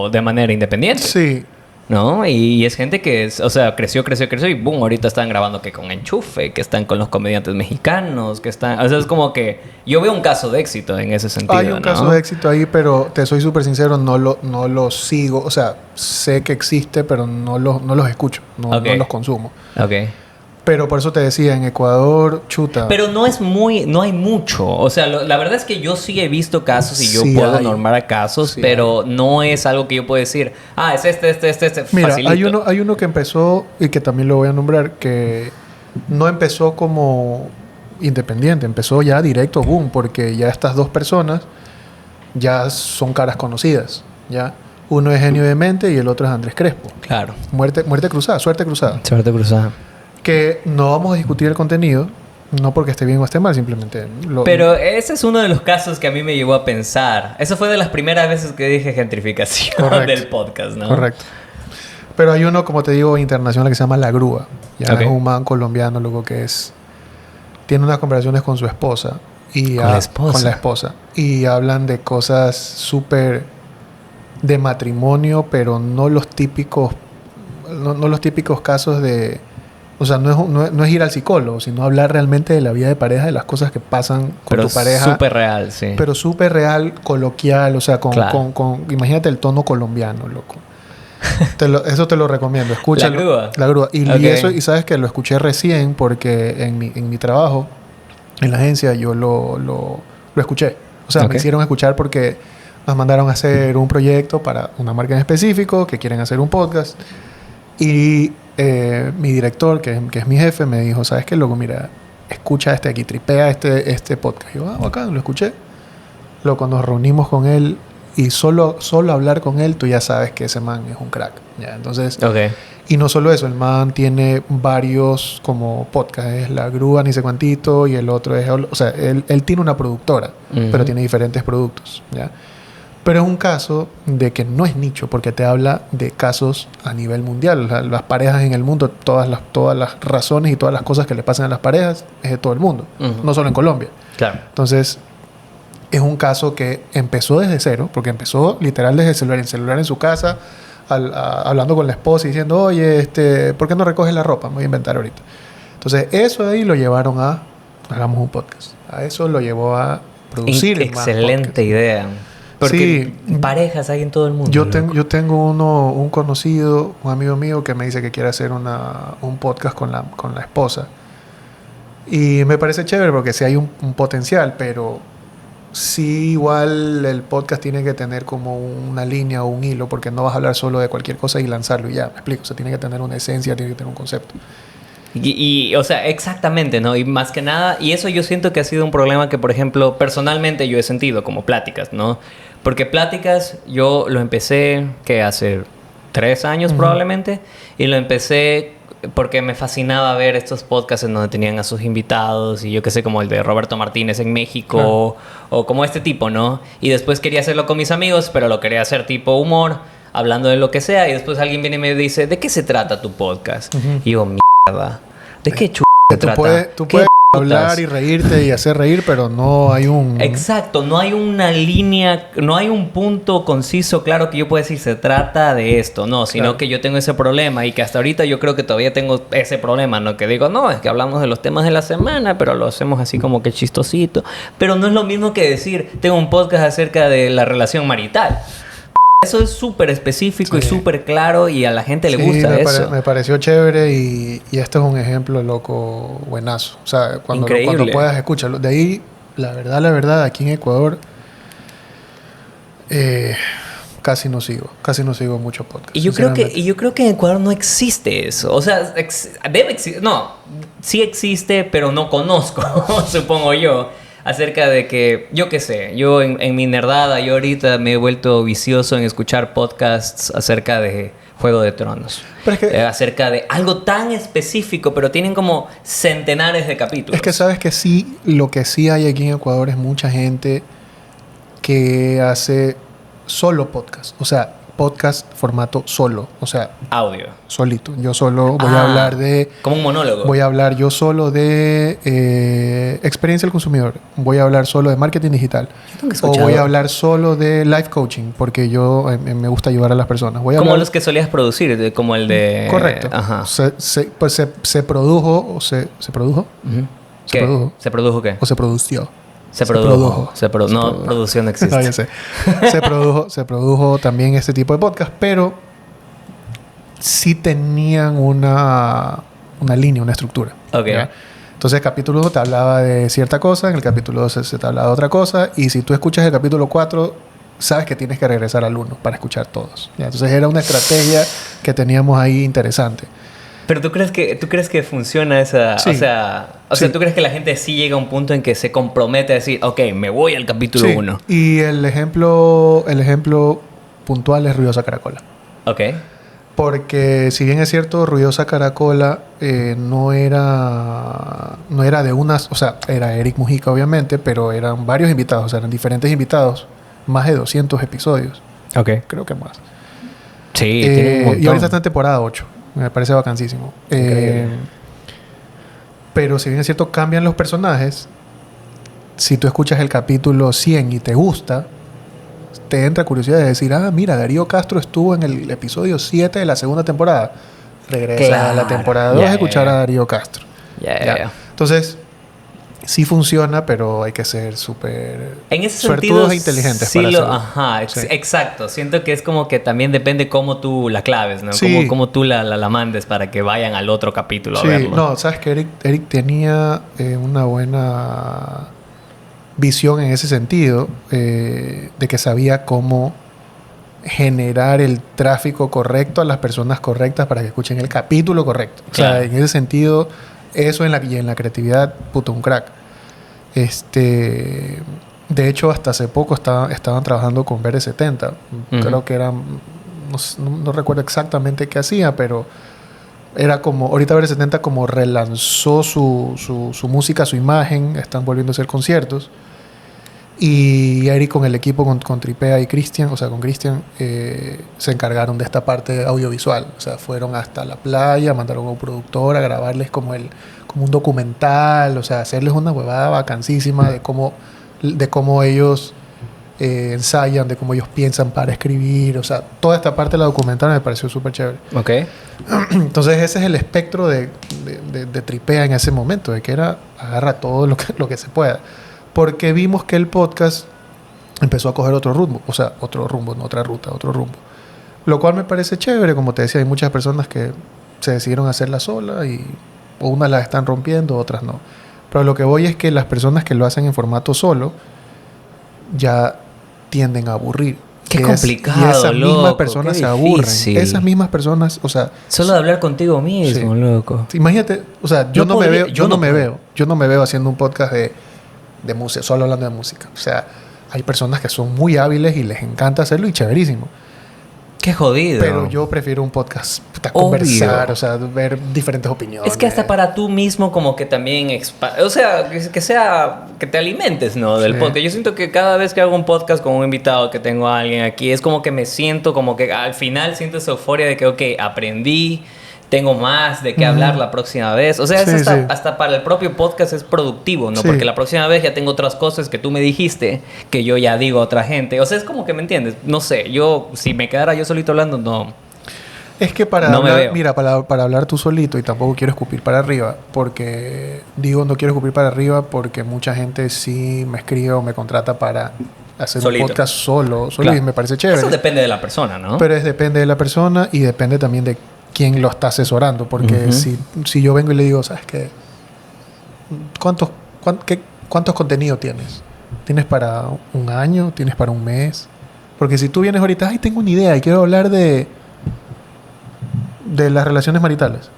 de manera independiente. Sí. ¿No? Y es gente que creció y boom, ahorita están grabando que con Enchufe, que están con los comediantes mexicanos, que están... O sea, es como que yo veo un caso de éxito en ese sentido, hay un caso de éxito ahí, pero te soy súper sincero, no lo sigo. O sea, sé que existe, pero no los escucho. No los consumo. Ok. Pero por eso te decía, en Ecuador, chuta. Pero no hay mucho. O sea, la verdad es que yo sí he visto casos y yo puedo nombrar casos, pero no es algo que yo puedo decir, es este. Mira, facilito. hay uno que empezó, y que también lo voy a nombrar, que no empezó como independiente, empezó ya directo, boom, porque ya estas dos personas ya son caras conocidas, ¿ya? Uno es Genio Demente y el otro es Andrés Crespo. Claro. Muerte cruzada, suerte cruzada. Suerte cruzada. Que no vamos a discutir el contenido, no porque esté bien o esté mal, simplemente... Pero ese es uno de los casos que a mí me llevó a pensar. Eso fue de las primeras veces que dije gentrificación del podcast, ¿no? Correcto. Pero hay uno, como te digo, internacional que se llama La Grúa. Ya es un man colombiano, luego que es... Tiene unas conversaciones con su esposa. ¿Con la esposa? Y hablan de cosas súper... de matrimonio, pero no los típicos... No los típicos casos de... O sea, no es ir al psicólogo, sino hablar realmente de la vida de pareja, de las cosas que pasan con tu pareja. Súper real, sí. Pero súper real, coloquial, o sea, imagínate el tono colombiano, loco. Eso te lo recomiendo. Escúchalo. La Grúa. Y sabes que lo escuché recién porque en mi trabajo, en la agencia, yo lo escuché. O sea, me hicieron escuchar porque nos mandaron a hacer un proyecto para una marca en específico que quieren hacer un podcast. Y mi director, que es mi jefe, me dijo, ¿sabes qué, loco? Mira, escucha aquí, tripea este podcast. Y yo, bacán, lo escuché. Loco, nos reunimos con él y solo hablar con él, tú ya sabes que ese man es un crack. ¿Ya? Entonces, y no solo eso, el man tiene varios como podcasts. Es La Grúa, ni sé cuantito, y el otro es... O sea, él tiene una productora, pero tiene diferentes productos, ¿ya? Pero es un caso de que no es nicho, porque te habla de casos a nivel mundial. Las parejas en el mundo, todas las razones y todas las cosas que le pasan a las parejas es de todo el mundo, no solo en Colombia. Claro. Entonces, es un caso que empezó desde cero, porque empezó literal desde el celular en su casa, hablando con la esposa y diciendo, oye, ¿por qué no recoges la ropa? Me voy a inventar ahorita. Entonces, eso de ahí lo llevaron a, hagamos un podcast. A eso lo llevó a producir excelente idea. Porque parejas hay en todo el mundo. Yo tengo un conocido, un amigo mío que me dice que quiere hacer un podcast con la esposa. Y me parece chévere porque sí hay un potencial, pero sí igual el podcast tiene que tener como una línea o un hilo, porque no vas a hablar solo de cualquier cosa y lanzarlo y ya, me explico. O sea, tiene que tener una esencia, tiene que tener un concepto. Y o sea, exactamente, ¿no? Y más que nada, y eso yo siento que ha sido un problema que, por ejemplo, personalmente yo he sentido como pláticas, ¿no? Porque pláticas yo lo empecé, que hace 3 años probablemente, y lo empecé porque me fascinaba ver estos podcasts en donde tenían a sus invitados, y yo qué sé, como el de Roberto Martínez en México, o como este tipo, ¿no? Y después quería hacerlo con mis amigos, pero lo quería hacer tipo humor, hablando de lo que sea, y después alguien viene y me dice, ¿de qué se trata tu podcast? Y digo, mierda, ¿de qué se trata? Tú puedes hablar y reírte y hacer reír, pero no hay un... Exacto, no hay una línea, no hay un punto conciso, claro, que yo pueda decir, se trata de esto, no, sino que yo tengo ese problema y que hasta ahorita yo creo que todavía tengo ese problema, ¿no? Que digo, no, es que hablamos de los temas de la semana, pero lo hacemos así como que chistosito. Pero no es lo mismo que decir, tengo un podcast acerca de la relación marital. Eso es súper específico y súper claro y a la gente le gusta eso. Me pareció chévere y este es un ejemplo loco buenazo. O sea, cuando puedas escucharlo. De ahí, la verdad, aquí en Ecuador casi no sigo mucho podcast. Y yo creo que en Ecuador no existe eso. O sea, debe existir. No, sí existe, pero no conozco, supongo yo. Acerca de que, yo qué sé, yo en mi nerdada, yo ahorita me he vuelto vicioso en escuchar podcasts acerca de Juego de Tronos. Pero es que, acerca de algo tan específico, pero tienen como centenares de capítulos. Es que sabes que sí, lo que sí hay aquí en Ecuador es mucha gente que hace solo podcast. O sea, podcast formato solo. O sea, audio. Solito. Yo solo voy a hablar de... Como un monólogo. Voy a hablar yo solo de experiencia del consumidor. Voy a hablar solo de marketing digital. O voy a hablar solo de life coaching, porque yo me gusta ayudar a las personas. Como los que solías producir, como el de... Correcto. Ajá. Pues se produjo o se produjo. Uh-huh. ¿Se produjo? ¿Se produjo qué? O se produció. Se produjo. No, producción no existe. No, ya sé. Se produjo también este tipo de podcast, pero sí tenían una línea, una estructura. Ok. ¿Ya? Entonces, el capítulo 1 te hablaba de cierta cosa, en el capítulo 2 se te hablaba de otra cosa, y si tú escuchas el capítulo 4, sabes que tienes que regresar al 1 para escuchar todos. ¿Ya? Entonces, era una estrategia que teníamos ahí interesante. Pero ¿tú crees que funciona esa...? Sí. O sea, ¿tú crees que la gente sí llega a un punto en que se compromete a decir, ok, me voy al capítulo 1? Y el ejemplo puntual es Ruidosa Caracola. Ok. Porque si bien es cierto, Ruidosa Caracola no era de unas... O sea, era Eric Mujica, obviamente, pero eran varios invitados. O sea, eran diferentes invitados. Más de 200 episodios. Ok. Creo que más. Sí, tiene un montón. Y ahorita está en temporada 8. Me parece vacancísimo. Pero si bien es cierto, cambian los personajes. Si tú escuchas el capítulo 100 y te gusta, te entra curiosidad de decir, mira, Darío Castro estuvo en el episodio 7 de la segunda temporada. Regresa a la temporada 2 a escuchar a Darío Castro. Entonces, sí funciona, pero hay que ser súper suertudos e inteligentes sí para hacerlo. Sí. Exacto. Siento que es como que también depende cómo tú la claves, ¿no? Sí. Cómo tú la mandes para que vayan al otro capítulo a verlo. No, sabes que Eric tenía una buena visión en ese sentido, de que sabía cómo generar el tráfico correcto a las personas correctas para que escuchen el capítulo correcto. O sea, en ese sentido... Eso y en la creatividad, puto, un crack. De hecho, hasta hace poco estaban trabajando con BR70. Uh-huh. Creo que eran... No recuerdo exactamente qué hacía, pero era como... Ahorita BR70 como relanzó su música, su imagen. Están volviendo a hacer conciertos. Y Eric con el equipo, con Tripea y Cristian, o sea, con Cristian, se encargaron de esta parte audiovisual. O sea, fueron hasta la playa, mandaron a un productor a grabarles como un documental, o sea, hacerles una huevada vacancísima de cómo ellos ensayan, de cómo ellos piensan para escribir. O sea, toda esta parte de la documental me pareció súper chévere. Ok. Entonces, ese es el espectro de Tripea en ese momento, de que era agarra todo lo que se pueda. Porque vimos que el podcast empezó a coger otro rumbo. O sea, otro rumbo, no otra ruta, otro rumbo. Lo cual me parece chévere. Como te decía, hay muchas personas que se decidieron hacerla sola y unas las están rompiendo, otras no. Pero lo que voy es que las personas que lo hacen en formato solo ya tienden a aburrir. Qué complicado, y esas mismas personas se aburren. Esas mismas personas, o sea... Solo de hablar contigo mismo, loco. Imagínate, o sea, yo no me veo haciendo un podcast de música, solo hablando de música. O sea, hay personas que son muy hábiles y les encanta hacerlo y chéverísimo. Qué jodido. Pero yo prefiero un podcast, conversar, o sea, ver diferentes opiniones. Es que hasta para tú mismo como que también... o sea, que te alimentes, ¿no? Del podcast. Yo siento que cada vez que hago un podcast con un invitado, que tengo a alguien aquí, es como que me siento como que al final siento esa euforia de que, ok, aprendí... Tengo más de qué hablar la próxima vez. O sea, hasta para el propio podcast es productivo, ¿no? Sí. Porque la próxima vez ya tengo otras cosas que tú me dijiste que yo ya digo a otra gente. O sea, es como que, ¿me entiendes? No sé, si me quedara yo solito hablando, no. Es que para hablar, mira, para hablar tú solito, y tampoco quiero escupir para arriba, porque digo no quiero escupir para arriba porque mucha gente sí me escribe o me contrata para hacer un podcast solo claro. Y me parece chévere. Eso depende de la persona, ¿no? Pero depende de la persona y depende también de quién lo está asesorando, porque si yo vengo y le digo, ¿sabes qué? ¿Cuántos contenidos tienes? ¿Tienes para un año? ¿Tienes para un mes? Porque si tú vienes ahorita, ay, tengo una idea y quiero hablar de las relaciones maritales.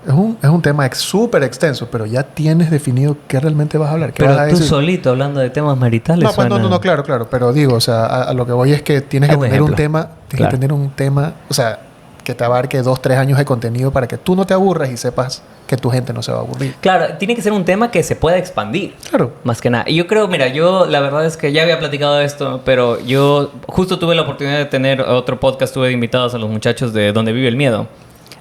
Es un tema súper extenso, pero ya tienes definido qué realmente vas a hablar. Pero tú solito hablando de temas maritales. No, pues no, claro. Pero digo, o sea, a lo que voy es que tienes que tener un tema. Tienes que tener un tema, o sea, que te abarque 2-3 años de contenido para que tú no te aburras y sepas que tu gente no se va a aburrir. Claro, tiene que ser un tema que se pueda expandir. Claro. Más que nada. Y yo creo, mira, la verdad es que ya había platicado de esto, pero yo justo tuve la oportunidad de tener otro podcast, tuve invitados a los muchachos de Donde Vive el Miedo.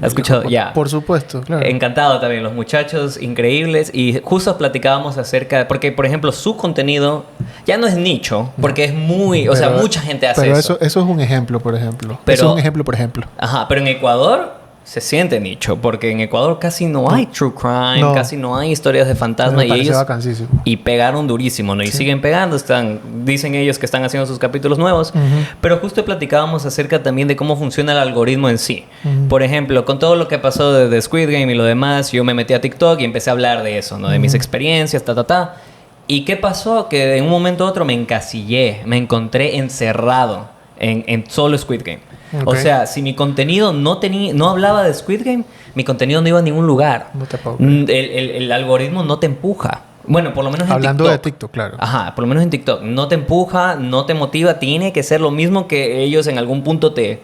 ¿Has escuchado? Ya. Por supuesto, claro. Encantado también, los muchachos increíbles. Y justo platicábamos acerca... Porque, por ejemplo, su contenido ya no es nicho. Porque es muy... O sea, mucha gente hace eso. Pero eso es un ejemplo, por ejemplo. Eso es un ejemplo, por ejemplo. Ajá, pero en Ecuador se siente nicho. Porque en Ecuador casi no hay true crime. Casi no hay historias de fantasma. Y ellos... Y pegaron durísimo, ¿no? Y siguen pegando. Dicen ellos que están haciendo sus capítulos nuevos. Pero justo platicábamos acerca también de cómo funciona el algoritmo en sí. Por ejemplo, con todo lo que pasó de Squid Game y lo demás, yo me metí a TikTok y empecé a hablar de eso, ¿no? De mis experiencias, ¿Y qué pasó? Que en un momento u otro me encasillé. Me encontré encerrado en solo Squid Game. Okay. O sea, si mi contenido no hablaba de Squid Game, mi contenido no iba a ningún lugar. No te puedo el algoritmo no te empuja. Bueno, por lo menos en Hablando TikTok. de TikTok, claro. Ajá, por lo menos en TikTok. No te empuja, no te motiva. Tiene que ser lo mismo que ellos en algún punto te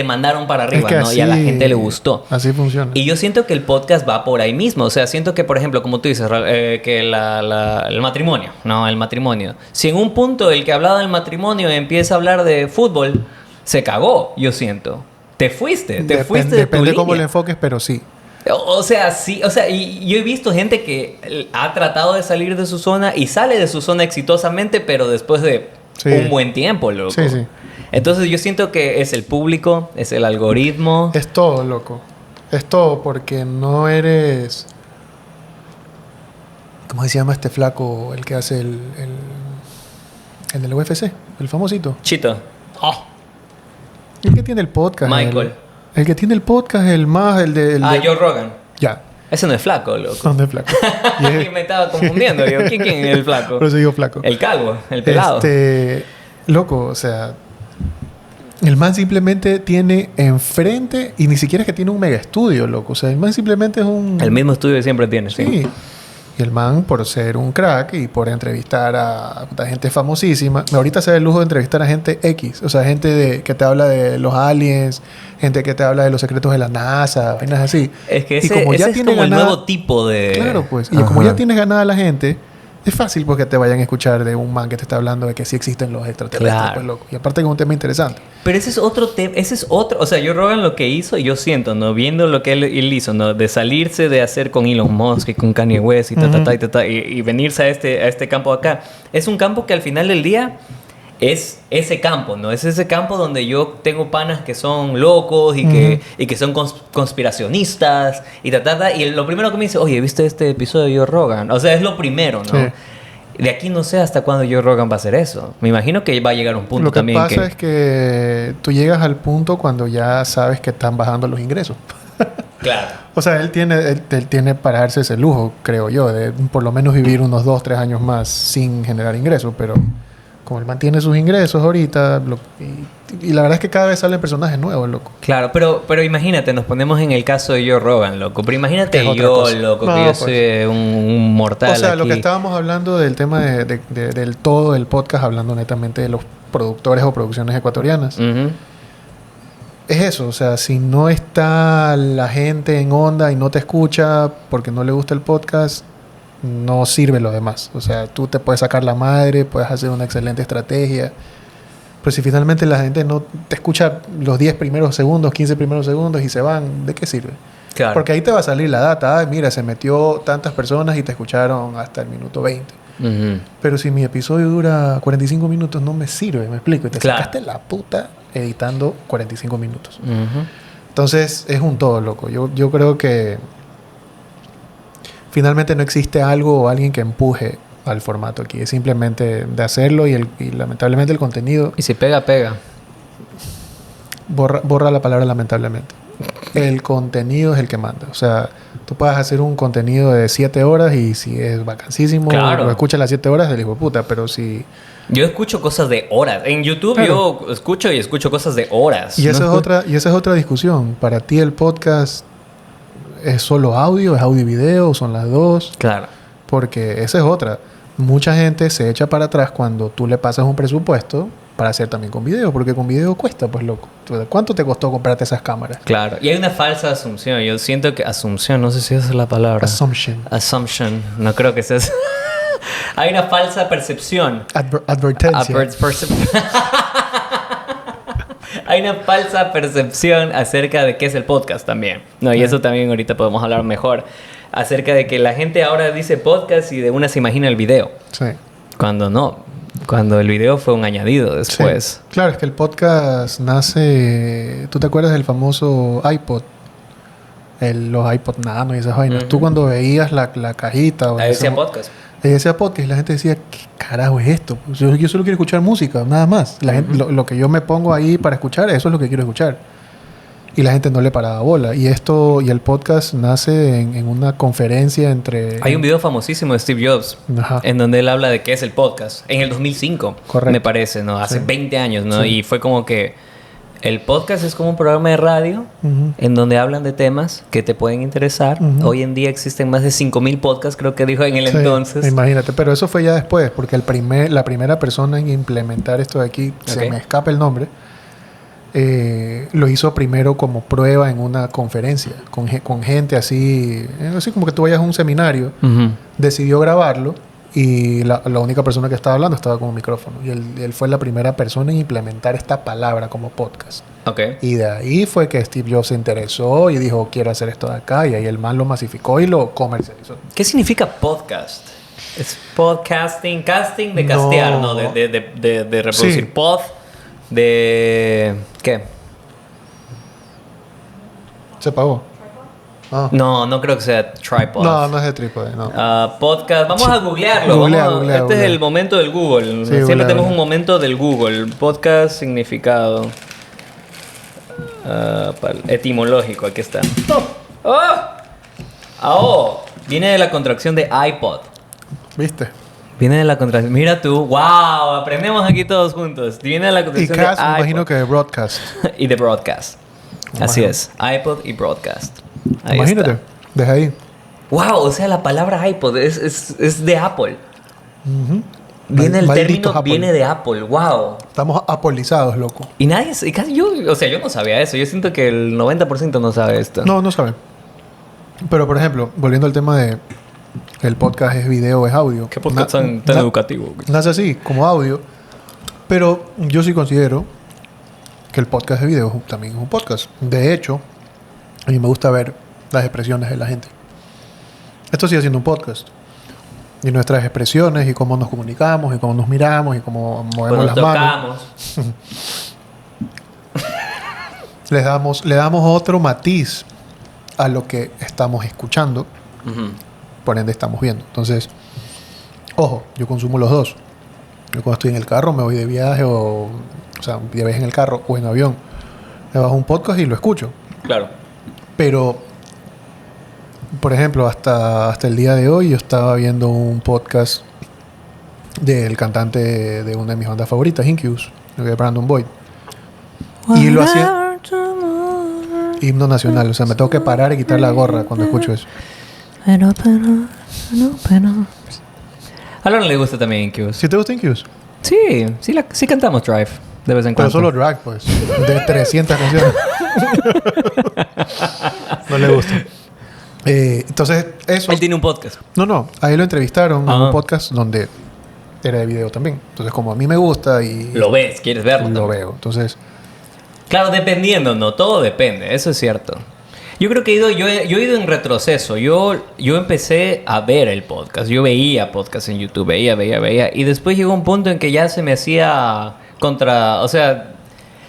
mandaron para arriba, ¿no? Y a la gente le gustó. Así funciona. Y yo siento que el podcast va por ahí mismo. O sea, siento que, por ejemplo, como tú dices, que el matrimonio, ¿no? El matrimonio. Si en un punto el que hablaba del matrimonio empieza a hablar de fútbol, se cagó, yo siento. Te fuiste de tu Depende línea. cómo lo enfoques, pero sí. O sea, sí. O sea, y yo he visto gente que ha tratado de salir de su zona y sale de su zona exitosamente, pero después de un buen tiempo, loco. Sí. Entonces yo siento que es el público, es el algoritmo. Es todo, loco. Es todo porque no eres... ¿Cómo se llama este flaco? El que hace el del UFC. El famosito. Chito. El que tiene el podcast. Michael. El que tiene el podcast, el Joe Rogan. Ya. Ese no es flaco, loco. No es flaco. Y me estaba confundiendo. Yo, ¿quién es el flaco? Por eso digo flaco. El calvo, el pelado. Loco, o sea... El man simplemente tiene enfrente... Y ni siquiera es que tiene un mega estudio, loco. O sea, el man simplemente es un... El mismo estudio que siempre tiene, sí. Y el man, por ser un crack y por entrevistar a gente famosísima... Ahorita se da el lujo de entrevistar a gente X. O sea, gente que te habla de los aliens... Gente que te habla de los secretos de la NASA... Vainas así. Es que ese es como el nuevo tipo de... Claro, pues. Y como ya tienes ganada la gente... Es fácil porque te vayan a escuchar de un man que te está hablando de que sí existen los extraterrestres. Claro. Pues, loco. Y aparte que es un tema interesante. Pero ese es otro tema. O sea, Joe Rogan lo que hizo, yo siento, ¿no? Viendo lo que él hizo, ¿no? De salirse de hacer con Elon Musk y con Kanye West y venirse a este campo acá. Es un campo que al final del día... Es ese campo, ¿no? Es ese campo donde yo tengo panas que son locos y que son conspiracionistas y y lo primero que me dice, oye, ¿viste este episodio de Joe Rogan? O sea, es lo primero, ¿no? Sí. De aquí no sé hasta cuándo Joe Rogan va a hacer eso. Me imagino que va a llegar un punto también Lo que pasa es que tú llegas al punto cuando ya sabes que están bajando los ingresos. Claro. O sea, él tiene para darse ese lujo, creo yo, de por lo menos vivir unos 2-3 años más sin generar ingresos, pero... Como él mantiene sus ingresos ahorita... Y la verdad es que cada vez salen personajes nuevos, loco. Claro, pero imagínate, nos ponemos en el caso de Joe Rogan, loco. Pero imagínate yo, loco, que yo soy un mortal. O sea, aquí. Lo que estábamos hablando del tema del todo el podcast, hablando netamente de los productores o producciones ecuatorianas. Es eso, o sea, si no está la gente en onda y no te escucha porque no le gusta el podcast... no sirve lo demás. O sea, tú te puedes sacar la madre, puedes hacer una excelente estrategia, pero si finalmente la gente no te escucha los 10 primeros segundos, 15 primeros segundos y se van, ¿de qué sirve? Claro. Porque ahí te va a salir la data. Mira, se metió tantas personas y te escucharon hasta el minuto 20. Pero si mi episodio dura 45 minutos, no me sirve, me explico. Y te sacaste la puta editando 45 minutos. Entonces, es un todo, loco. Yo creo que finalmente no existe algo o alguien que empuje al formato aquí. Es simplemente de hacerlo y lamentablemente el contenido... Y si pega, pega. Borra la palabra lamentablemente. El contenido es el que manda. O sea, tú puedes hacer un contenido de 7 horas y si es vacancísimo, lo escuchas las 7 horas del hijo de puta, pero si... Yo escucho cosas de horas. En YouTube yo escucho cosas de horas. Y esa es otra discusión. Para ti el podcast es solo audio, es audio y video, son las dos. Claro. Porque esa es otra. Mucha gente se echa para atrás cuando tú le pasas un presupuesto para hacer también con video, porque con video cuesta, pues loco. ¿Cuánto te costó comprarte esas cámaras? Claro. Y hay una falsa asunción. Yo siento que... Asunción, no sé si esa es la palabra. Assumption. No creo que sea... Hay una falsa percepción. Advertencia. Hay una falsa percepción acerca de qué es el podcast también. No, y eso también ahorita podemos hablar mejor. Acerca de que la gente ahora dice podcast y de una se imagina el video. Sí. Cuando no. Cuando el video fue un añadido después. Sí. Claro, es que el podcast nace... ¿Tú te acuerdas del famoso iPod? Los iPod Nano y esas vainas. Tú cuando veías la cajita... Ahí decía podcast. Ahí decía podcast y la gente decía, ¿qué carajo es esto? Yo solo quiero escuchar música, nada más. La gente, lo que yo me pongo ahí para escuchar, eso es lo que quiero escuchar. Y la gente no le paraba bola. Y el podcast nace en una conferencia entre... Hay un video famosísimo de Steve Jobs. Ajá. En donde él habla de qué es el podcast. En el 2005. Correcto. Me parece, ¿no? Hace 20 años, ¿no? Sí. Y fue como que... El podcast es como un programa de radio en donde hablan de temas que te pueden interesar. Hoy en día existen más de 5,000 podcasts, creo que dijo en el entonces. Imagínate, pero eso fue ya después, porque la primera persona en implementar esto de aquí, se me escapa el nombre, lo hizo primero como prueba en una conferencia, con gente así como que tú vayas a un seminario, decidió grabarlo. Y la única persona que estaba hablando estaba con un micrófono. Y él fue la primera persona en implementar esta palabra como podcast. Okay. Y de ahí fue que Steve Jobs se interesó y dijo, quiero hacer esto de acá. Y ahí el man lo masificó y lo comercializó. ¿Qué significa podcast? ¿Es podcasting? Casting de castear, ¿no? De reproducir. Sí. Pod de... ¿Qué? Se pagó. Ah. No creo que sea tripod. No es de trípode, no. Podcast. Vamos a googlearlo. Googlea. Es el momento del Google. Sí, Siempre googlea. tenemos un momento del Google. Podcast significado. Etimológico, aquí está. Viene de la contracción de iPod. ¿Viste? Viene de la contracción. Mira tú. ¡Wow! Aprendemos aquí todos juntos. Viene de la Y contracción cast, de me iPod. imagino que de broadcast. Y de broadcast. Así es. iPod y broadcast. Ahí Imagínate. está. Deja ahí. ¡Wow! O sea, la palabra iPod es de Apple. Viene el Maldito término, Apple. viene de Apple. ¡Wow! Estamos apolizados, loco. Y nadie, yo no sabía eso. Yo siento que el 90% no sabe esto. No saben. Pero, por ejemplo, volviendo al tema de el podcast es video o es audio. ¿Qué podcast tan educativo? Nace así, como audio. Pero yo sí considero que el podcast de video también es un podcast. De hecho, a mí me gusta ver las expresiones de la gente. Esto sigue siendo un podcast. Y nuestras expresiones y cómo nos comunicamos y cómo nos miramos y cómo movemos las manos. Le damos otro matiz a lo que estamos escuchando. Por ende estamos viendo. Entonces, ojo, yo consumo los dos. Yo cuando estoy en el carro me voy de viaje o sea, de viaje en el carro o en avión. Me bajo un podcast y lo escucho. Claro. Pero, por ejemplo, hasta el día de hoy yo estaba viendo un podcast del cantante de una de mis bandas favoritas, Incubus, de Brandon Boyd. Y lo hacía himno nacional. O sea, me tengo que parar y quitar la gorra cuando escucho eso. A Lauren le gusta también Incubus. ¿Sí te gusta Incubus? Sí cantamos Drive de vez en Pero cuando. solo drag, pues. De 300 canciones. No le gusta. Entonces, eso... Él tiene un podcast. No. Ahí lo entrevistaron en un podcast donde era de video también. Entonces, como a mí me gusta y... Lo ves, quieres verlo. Lo también. veo. Entonces... Claro, dependiendo, ¿no? Todo depende. Eso es cierto. Yo creo que yo he ido en retroceso. Yo empecé a ver el podcast. Yo veía podcast en YouTube. Veía. Y después llegó un punto en que ya se me hacía o sea...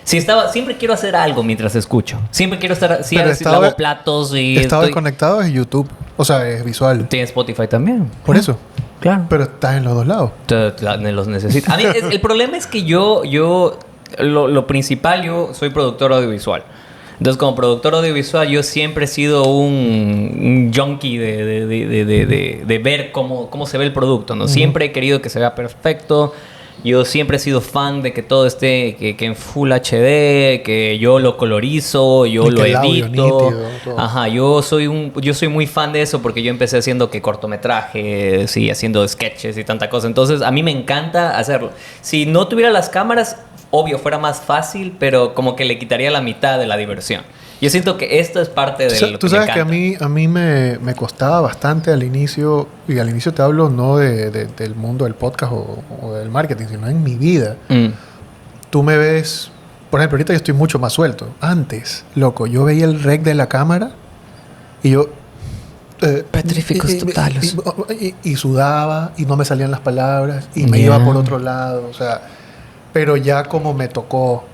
Siempre quiero hacer algo mientras escucho. Siempre quiero estar... Sí, lavo platos y... Estado desconectado es YouTube. O sea, es visual. Tiene Spotify también. Por eso. Claro. Pero estás en los dos lados. Los necesito. A mí, el problema es que lo principal, yo soy productor audiovisual. Entonces, como productor audiovisual, yo siempre he sido un junkie de ver cómo se ve el producto, ¿no? Siempre he querido que se vea perfecto. Yo siempre he sido fan de que todo esté que en Full HD, que yo lo colorizo, yo lo edito. Nítido, ajá, yo soy muy fan de eso porque yo empecé haciendo cortometrajes y haciendo sketches y tanta cosa. Entonces, a mí me encanta hacerlo. Si no tuviera las cámaras, obvio, fuera más fácil, pero como que le quitaría la mitad de la diversión. Yo siento que esto es parte de lo que me encanta. Tú sabes que a mí me costaba bastante al inicio, y al inicio te hablo no del mundo del podcast o del marketing, sino en mi vida. Tú me ves, por ejemplo, ahorita yo estoy mucho más suelto. Antes, loco, yo veía el rec de la cámara y yo... Petríficos totales. Y sudaba y no me salían las palabras y me iba por otro lado, o sea... Pero ya como me tocó...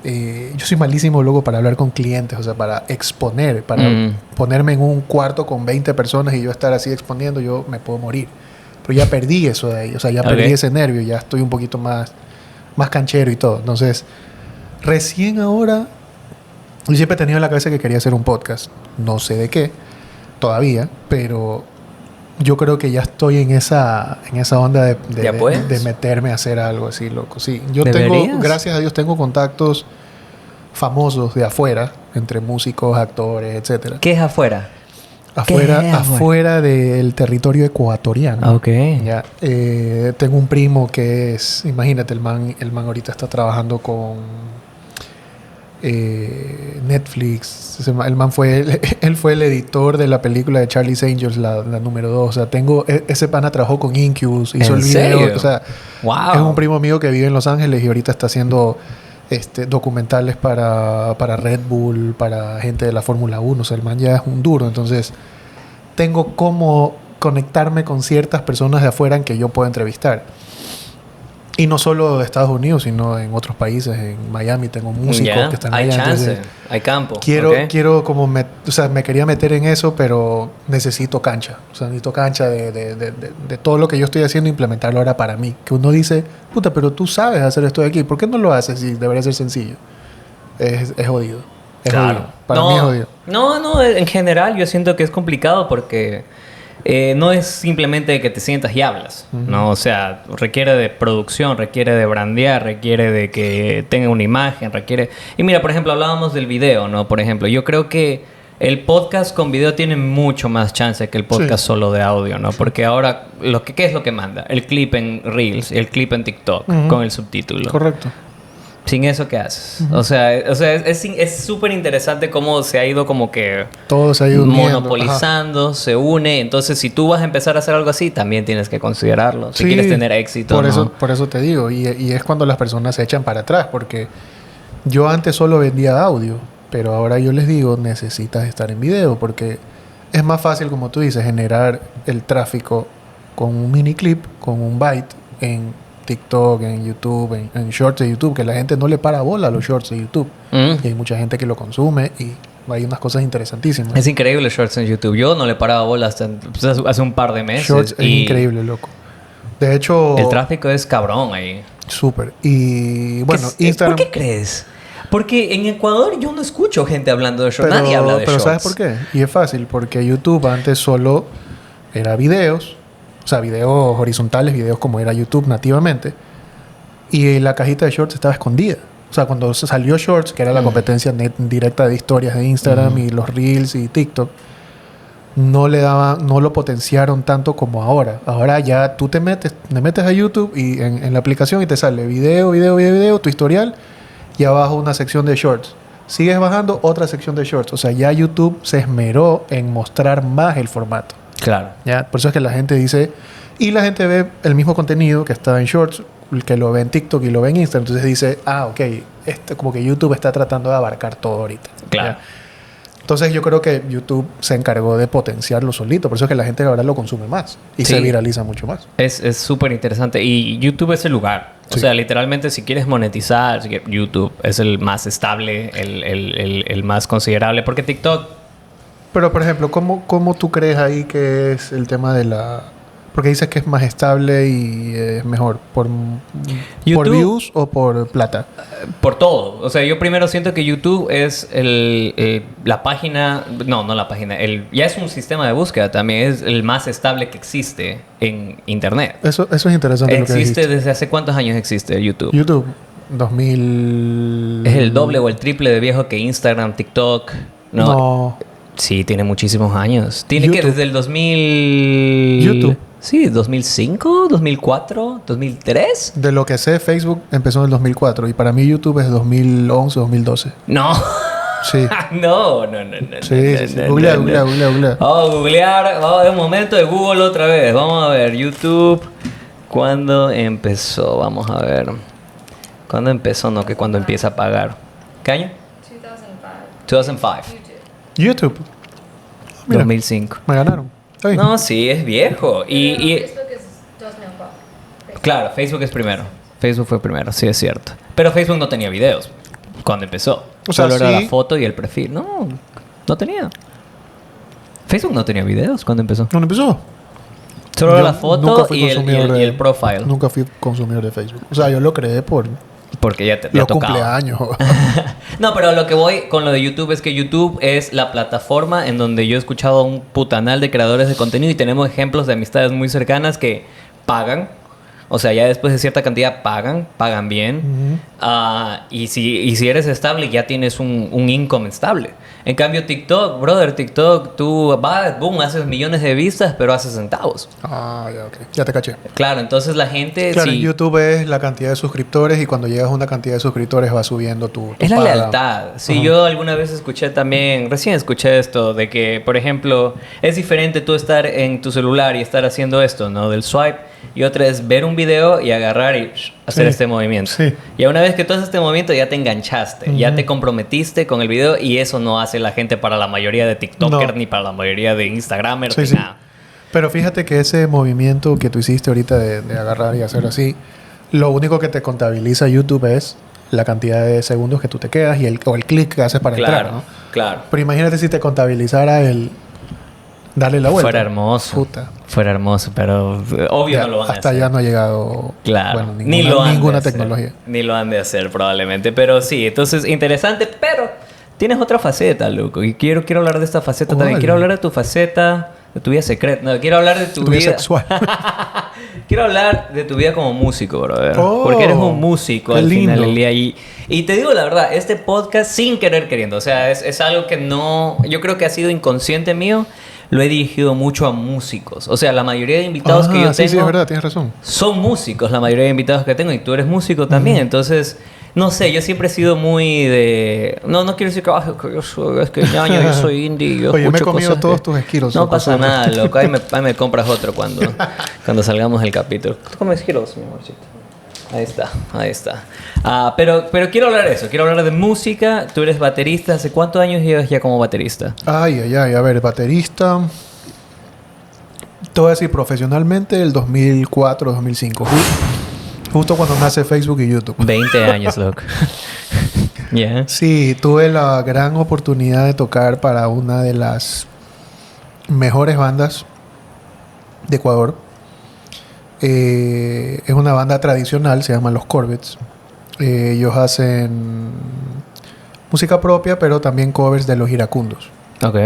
yo soy malísimo luego para hablar con clientes, o sea, para exponer, para ponerme en un cuarto con 20 personas y yo estar así exponiendo, yo me puedo morir. Pero ya perdí eso de ahí, o sea, ya perdí ese nervio, ya estoy un poquito más canchero y todo. Entonces, recién ahora, yo siempre he tenido en la cabeza que quería hacer un podcast. No sé de qué, todavía, pero yo creo que ya estoy en esa onda de meterme a hacer algo así, loco. Sí, yo tengo, gracias a Dios, tengo contactos famosos de afuera, entre músicos, actores, etcétera. ¿Qué es afuera? Afuera del territorio ecuatoriano. Ok. Ya, tengo un primo que es, imagínate, el man ahorita está trabajando con Netflix. El man él fue el editor de la película de Charlie's Angels, la número 2. O sea, ese pana trabajó con Incubus, hizo el video. O sea, es un primo mío que vive en Los Ángeles y ahorita está haciendo documentales para Red Bull, para gente de la Fórmula 1. O sea, el man ya es un duro. Entonces, tengo cómo conectarme con ciertas personas de afuera en que yo puedo entrevistar. Y no solo de Estados Unidos, sino en otros países. En Miami tengo músicos que están allá. Hay chance, hay campo. Quiero como... me quería meter en eso, pero necesito cancha. O sea, necesito cancha de todo lo que yo estoy haciendo, implementarlo ahora para mí. Que uno dice, puta, pero tú sabes hacer esto de aquí. ¿Por qué no lo haces si debería ser sencillo? Es jodido. Jodido. Para mí es jodido. No, en general yo siento que es complicado porque... no es simplemente que te sientas y hablas, ¿no? O sea, requiere de producción, requiere de brandear, requiere de que tenga una imagen, requiere... Y mira, por ejemplo, hablábamos del video, ¿no? Por ejemplo, yo creo que el podcast con video tiene mucho más chance que el podcast solo de audio, ¿no? Porque ahora, ¿qué es lo que manda? El clip en Reels, el clip en TikTok, con el subtítulo. Correcto. Sin eso, ¿qué haces? O sea, es súper interesante cómo se ha ido como que... Todo se ha ido monopolizando, se une. Entonces, si tú vas a empezar a hacer algo así, también tienes que considerarlo. Si quieres tener éxito, por eso te digo. Y es cuando las personas se echan para atrás. Porque yo antes solo vendía audio. Pero ahora yo les digo, necesitas estar en video. Porque es más fácil, como tú dices, generar el tráfico con un mini clip, con un byte en TikTok, en YouTube, en shorts de YouTube, que la gente no le para bola a los shorts de YouTube. Y hay mucha gente que lo consume y hay unas cosas interesantísimas. Es increíble shorts en YouTube. Yo no le paraba bola hasta hace un par de meses. Shorts es increíble, loco. De hecho... el tráfico es cabrón ahí. Súper. Y bueno, Instagram... ¿Por qué crees? Porque en Ecuador yo no escucho gente hablando de shorts. Nadie habla de shorts. Pero ¿sabes por qué? Y es fácil. Porque YouTube antes solo era videos. O sea, videos horizontales, videos como era YouTube nativamente. Y la cajita de Shorts estaba escondida. O sea, cuando salió Shorts, que era la competencia directa de historias de Instagram y los Reels y TikTok, no lo potenciaron tanto como ahora. Ahora ya tú te metes a YouTube y en la aplicación y te sale video, tu historial, y abajo una sección de Shorts. Sigues bajando, otra sección de Shorts. O sea, ya YouTube se esmeró en mostrar más el formato. Claro. ¿Ya? Por eso es que la gente dice... Y la gente ve el mismo contenido que está en Shorts, que lo ve en TikTok y lo ve en Instagram. Entonces dice, ok, como que YouTube está tratando de abarcar todo ahorita. Claro. Entonces yo creo que YouTube se encargó de potenciarlo solito. Por eso es que la gente ahora lo consume más. Y se viraliza mucho más. Es súper interesante. Y YouTube es el lugar. O sea, literalmente si quieres monetizar, YouTube es el más estable, el más considerable. Porque TikTok... Pero, por ejemplo, ¿cómo tú crees ahí que es el tema de la...? Porque dices que es más estable y es mejor. ¿Por views o por plata? Por todo. O sea, yo primero siento que YouTube es la página... No la página. Ya es un sistema de búsqueda también. Es el más estable que existe en Internet. Eso es interesante. ¿Existe desde hace cuántos años existe YouTube? YouTube, 2000... Es el doble o el triple de viejo que Instagram, TikTok. No. Sí, tiene muchísimos años. Tiene YouTube. que desde el 2000... YouTube. Sí, 2005, 2004, 2003. De lo que sé, Facebook empezó en el 2004 y para mí YouTube es 2011, 2012. No. Sí. No. Sí. Googlea. Vamos a googlear. Vamos a ver un momento de Google otra vez. Vamos a ver YouTube. ¿Cuándo empezó? Vamos a ver. ¿Cuándo empezó? No, que cuando empieza a pagar. ¿Qué año? 2005. YouTube. Mira, 2005. me ganaron. No, sí, es viejo. Y Facebook es 2004. claro, Facebook es primero. Facebook fue primero, sí es cierto. Pero Facebook no tenía videos cuando empezó. O sea, solo era sí. la foto y el perfil. No tenía. Facebook no tenía videos cuando empezó. ¿Dónde empezó? Solo era la foto y el profile. Nunca fui consumidor de Facebook. O sea, yo lo creé porque ya los tocaba. cumpleaños. No, pero lo que voy con lo de YouTube es que YouTube es la plataforma en donde yo he escuchado un putanal de creadores de contenido y tenemos ejemplos de amistades muy cercanas que pagan. O sea, ya después de cierta cantidad pagan bien. Y si eres estable, ya tienes un income estable. En cambio, TikTok, tú vas, boom, haces millones de vistas, pero haces centavos. Ah, ya, ok. Ya te caché. Claro, entonces la gente... Claro, en YouTube es la cantidad de suscriptores y cuando llegas a una cantidad de suscriptores va subiendo tu es la paga. lealtad. Sí, yo alguna vez escuché también, recién escuché esto, de que, por ejemplo, es diferente tú estar en tu celular y estar haciendo esto, ¿no? Del swipe. Y otra es ver un video y agarrar y hacer este movimiento. Sí. Y una vez que tú haces este movimiento ya te enganchaste, ya te comprometiste con el video y eso no hace la gente para la mayoría de TikTokers ni para la mayoría de Instagramers ni nada. Pero fíjate que ese movimiento que tú hiciste ahorita de agarrar y hacer así, lo único que te contabiliza YouTube es la cantidad de segundos que tú te quedas y el clic que haces para entrar, ¿no? Claro. Pero imagínate si te contabilizara el darle la vuelta. Fuera hermoso. Puta. Fuera hermoso, pero obvio ya, no lo van a hacer. Hasta allá no ha llegado ninguna tecnología. Ni lo han de hacer probablemente. Pero sí, entonces interesante, pero tienes otra faceta, loco. Y quiero hablar de esta faceta también. Quiero hablar de tu faceta, de tu vida secreta. No, quiero hablar de tu vida sexual. Quiero hablar de tu vida como músico, brother. Porque eres un músico al final del día. Y te digo la verdad, este podcast sin querer queriendo. O sea, es algo que no... Yo creo que ha sido inconsciente mío. Lo he dirigido mucho a músicos. O sea, la mayoría de invitados que yo tengo... Sí, es verdad, tienes razón. Son músicos la mayoría de invitados que tengo. Y tú eres músico también. Entonces, no sé, yo siempre he sido muy de... No quiero decir que yo soy... Es que ñaño, yo soy indie. Yo Oye, me he comido todos tus Skittles. No pasa nada, loco. Ahí me compras otro cuando salgamos del capítulo. ¿Tú comes Skittles, mi amorcito? Ahí está. Pero quiero hablar de eso. Quiero hablar de música. Tú eres baterista. ¿Hace cuántos años llevas ya como baterista? Ay. A ver, baterista... Te voy a decir profesionalmente el 2004, 2005. Justo cuando nace Facebook y YouTube. 20 años, loco. Yeah. Sí, tuve la gran oportunidad de tocar para una de las mejores bandas de Ecuador. Es una banda tradicional, se llaman Los Corvettes. Ellos hacen música propia, pero también covers de Los Iracundos. Ok.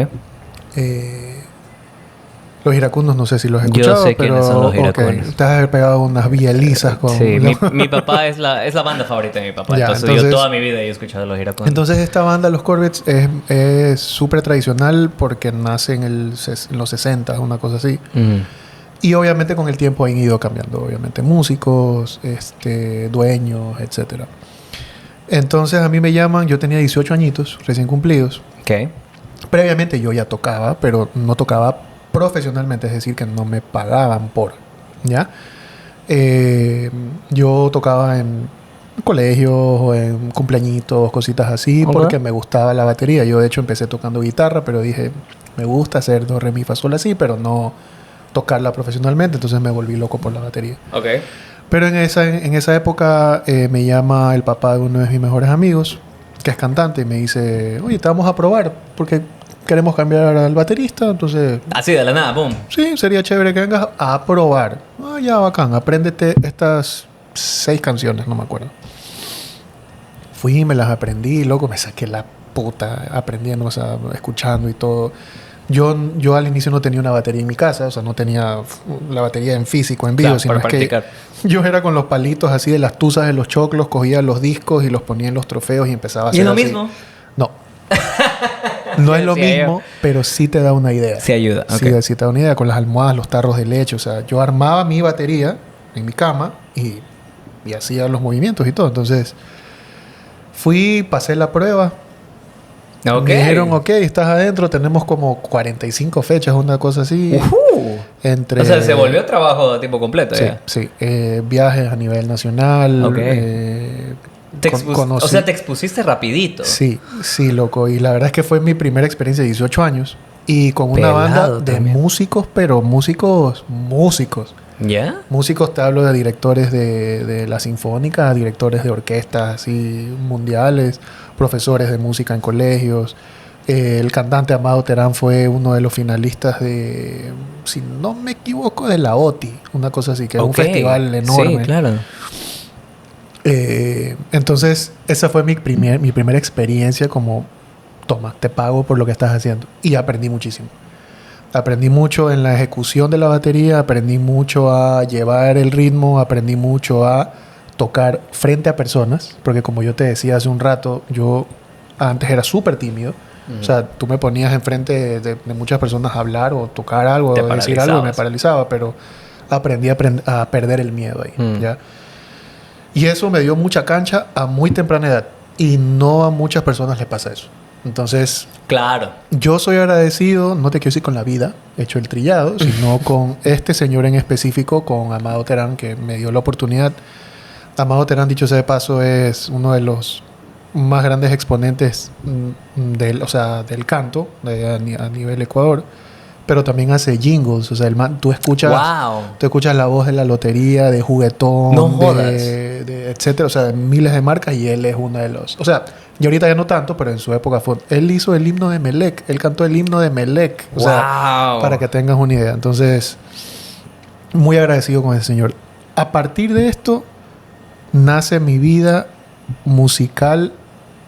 Los Iracundos, no sé si los he escuchado. Yo sé quiénes son Los Iracundos. Te has pegado unas bielizas con... Sí, mi papá es la banda favorita de mi papá. Ya, entonces yo toda mi vida he escuchado Los Iracundos. Entonces esta banda, Los Corvettes, es súper tradicional porque nace en los 60, una cosa así. Y obviamente con el tiempo han ido cambiando, obviamente, músicos, dueños, etcétera. Entonces a mí me llaman, yo tenía 18 añitos, recién cumplidos. Ok. Previamente yo ya tocaba, pero no tocaba profesionalmente, es decir, que no me pagaban por, ¿ya? Yo tocaba en colegios o en cumpleañitos, cositas así, porque me gustaba la batería. Yo, de hecho, empecé tocando guitarra, pero dije, me gusta hacer do, re, mi, fa, sol, así, pero no tocarla profesionalmente. Entonces me volví loco por la batería. Okay. Pero en esa época me llama el papá de uno de mis mejores amigos, que es cantante, y me dice, oye, te vamos a probar, porque queremos cambiar al baterista, entonces... Así de la nada, boom. Sí, sería chévere que vengas a probar. Ah, ya, bacán, apréndete estas 6 canciones, no me acuerdo. Fui y me las aprendí, loco, me saqué la puta aprendiendo, o sea, escuchando y todo. Yo al inicio no tenía una batería en mi casa, o sea, no tenía la batería en físico, en vivo, Claro, sino para es practicar. que yo era con los palitos así de las tuzas de los choclos, cogía los discos y los ponía en los trofeos y empezaba a hacer ¿Y es lo así. mismo? No. No Sí, es lo sí, mismo, pero sí te da una idea. Sí ayuda, Sí, ok. sí te da una idea con las almohadas, los tarros de leche. O sea, yo armaba mi batería en mi cama y hacía los movimientos y todo. Entonces, fui, pasé la prueba. Ok. Me dijeron, ok, estás adentro. Tenemos como 45 fechas, una cosa así. Entre, O sea, se volvió trabajo de tiempo completo, Sí, ya. sí. Viajes a nivel nacional. Ok. Conocí- O sea, te expusiste rapidito. Sí, sí, loco. Y la verdad es que fue mi primera experiencia de 18 años. Y con una Pelado banda de también. músicos, pero músicos. ¿Ya? Músicos, te hablo de directores de la sinfónica, directores de orquestas así mundiales, profesores de música en colegios. El cantante Amado Terán fue uno de los finalistas de, si no me equivoco, de la OTI, una cosa así, que es un Ok. festival enorme. Sí, claro. Entonces, esa fue mi primera experiencia como, toma, te pago por lo que estás haciendo. Y aprendí muchísimo. Aprendí mucho en la ejecución de la batería, aprendí mucho a llevar el ritmo, aprendí mucho a tocar frente a personas, porque como yo te decía hace un rato, yo antes era súper tímido. O sea, tú me ponías enfrente de muchas personas a hablar o tocar algo, Te o decir algo, me paralizabas. paralizaba, pero aprendí a perder el miedo ahí, ¿ya? Y eso me dio mucha cancha a muy temprana edad. Y no a muchas personas les pasa eso. Entonces, Claro. yo soy agradecido, no te quiero decir con la vida, hecho el trillado, sino con este señor en específico, con Amado Terán, que me dio la oportunidad. Amado Terán, dicho sea de paso, es uno de los más grandes exponentes del canto a nivel Ecuador, pero también hace jingles. O sea, tú escuchas la voz de la lotería, de Juguetón, No jodas. de etcétera, o sea, de miles de marcas, y él es uno de los... O sea, y ahorita ya no tanto, pero en su época fue... Él hizo el himno de Melec, él cantó el himno de Melec, o sea, para que tengas una idea. Entonces, muy agradecido con ese señor. A partir de esto, nace mi vida musical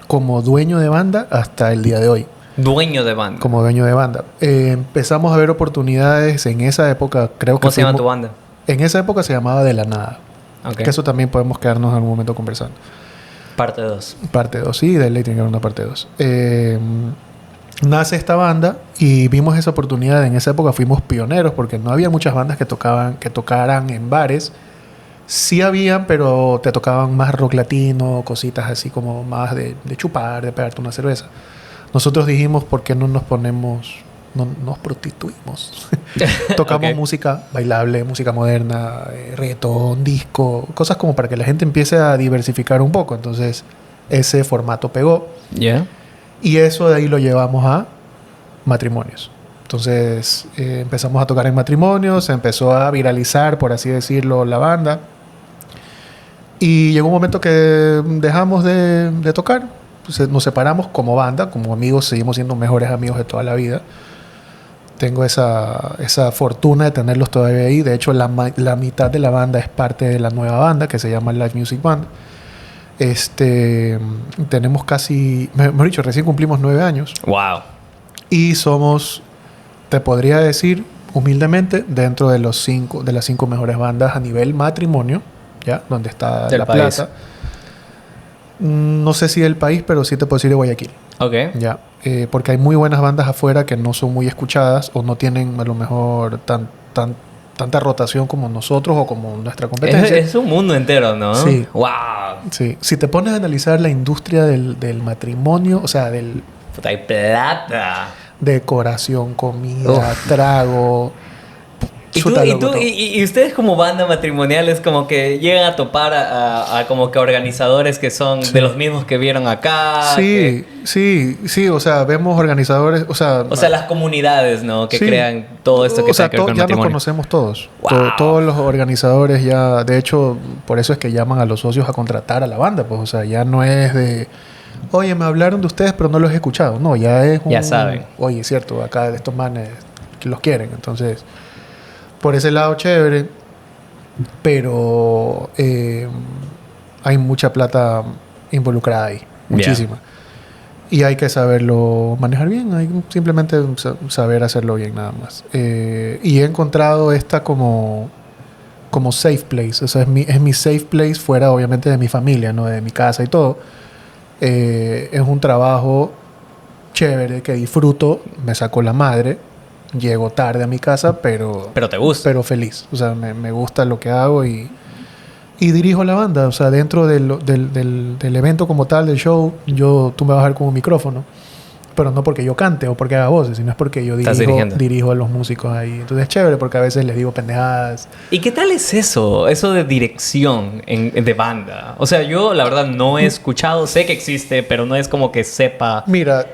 como dueño de banda hasta el día de hoy. Dueño de banda. Como dueño de banda. Empezamos a ver oportunidades en esa época, creo que... ¿Cómo se llama tu banda? En esa época se llamaba De la Nada. Ok. Que eso también podemos quedarnos en algún momento conversando. Parte 2. Parte 2, sí, de ley tiene que haber una parte 2. Nace esta banda y vimos esa oportunidad. En esa época fuimos pioneros porque no había muchas bandas que tocaran en bares. Sí habían, pero te tocaban más rock latino, cositas así como más de chupar, de pegarte una cerveza. Nosotros dijimos, ¿por qué no nos prostituimos? Tocamos Ok. música bailable, música moderna, reggaetón, disco, cosas como para que la gente empiece a diversificar un poco. Entonces, ese formato pegó. ¿Ya? Y eso de ahí lo llevamos a matrimonios. Entonces, empezamos a tocar en matrimonios, se empezó a viralizar, por así decirlo, la banda. Y llegó un momento que dejamos de tocar. Entonces, nos separamos como banda, como amigos, seguimos siendo mejores amigos de toda la vida. Tengo esa fortuna de tenerlos todavía ahí. De hecho, la mitad de la banda es parte de la nueva banda que se llama Live Music Band. Tenemos casi, mejor dicho, recién cumplimos 9 años. Wow. Y somos, te podría decir, humildemente, dentro de las 5 mejores bandas a nivel matrimonio, ¿ya? Donde está Del La país. Plata. No sé si del país, pero sí te puedo decir de Guayaquil. Ok. Ya, porque hay muy buenas bandas afuera que no son muy escuchadas o no tienen a lo mejor tanta rotación como nosotros o como nuestra competencia. Es un mundo entero, ¿no? Sí. Wow. Sí. Si te pones a analizar la industria del matrimonio, o sea, del Puta, hay plata. decoración, comida, trago, Y ustedes como banda matrimonial es como que llegan a topar a como que organizadores que son de los mismos que vieron acá. Sí, o sea, vemos organizadores, o sea, las comunidades, ¿no? Que crean todo esto que sea, ya nos conocemos todos. Wow. Todos los organizadores ya, de hecho, por eso es que llaman a los socios a contratar a la banda, pues, o sea, ya no es de, oye, me hablaron de ustedes, pero no los he escuchado. No, ya es ya saben. Oye, es cierto, acá de estos manes que los quieren, entonces... Por ese lado, chévere. Pero hay mucha plata involucrada ahí. Muchísima. Y hay que saberlo manejar bien. Hay simplemente saber hacerlo bien, nada más. Y he encontrado esta como safe place. O sea, es mi safe place fuera, obviamente, de mi familia, ¿no? De mi casa y todo. Es un trabajo chévere que disfruto. Me saco la madre. Llego tarde a mi casa, pero te gusta. Pero feliz. O sea, me gusta lo que hago y dirijo la banda. O sea, dentro del evento como tal, del show, tú me vas a ver con un micrófono. Pero no porque yo cante o porque haga voces, sino es porque yo dirijo a los músicos ahí. Entonces es chévere porque a veces les digo pendejadas. ¿Y qué tal es eso de dirección de banda? O sea, yo la verdad no he escuchado, sé que existe, pero no es como que sepa... Mira...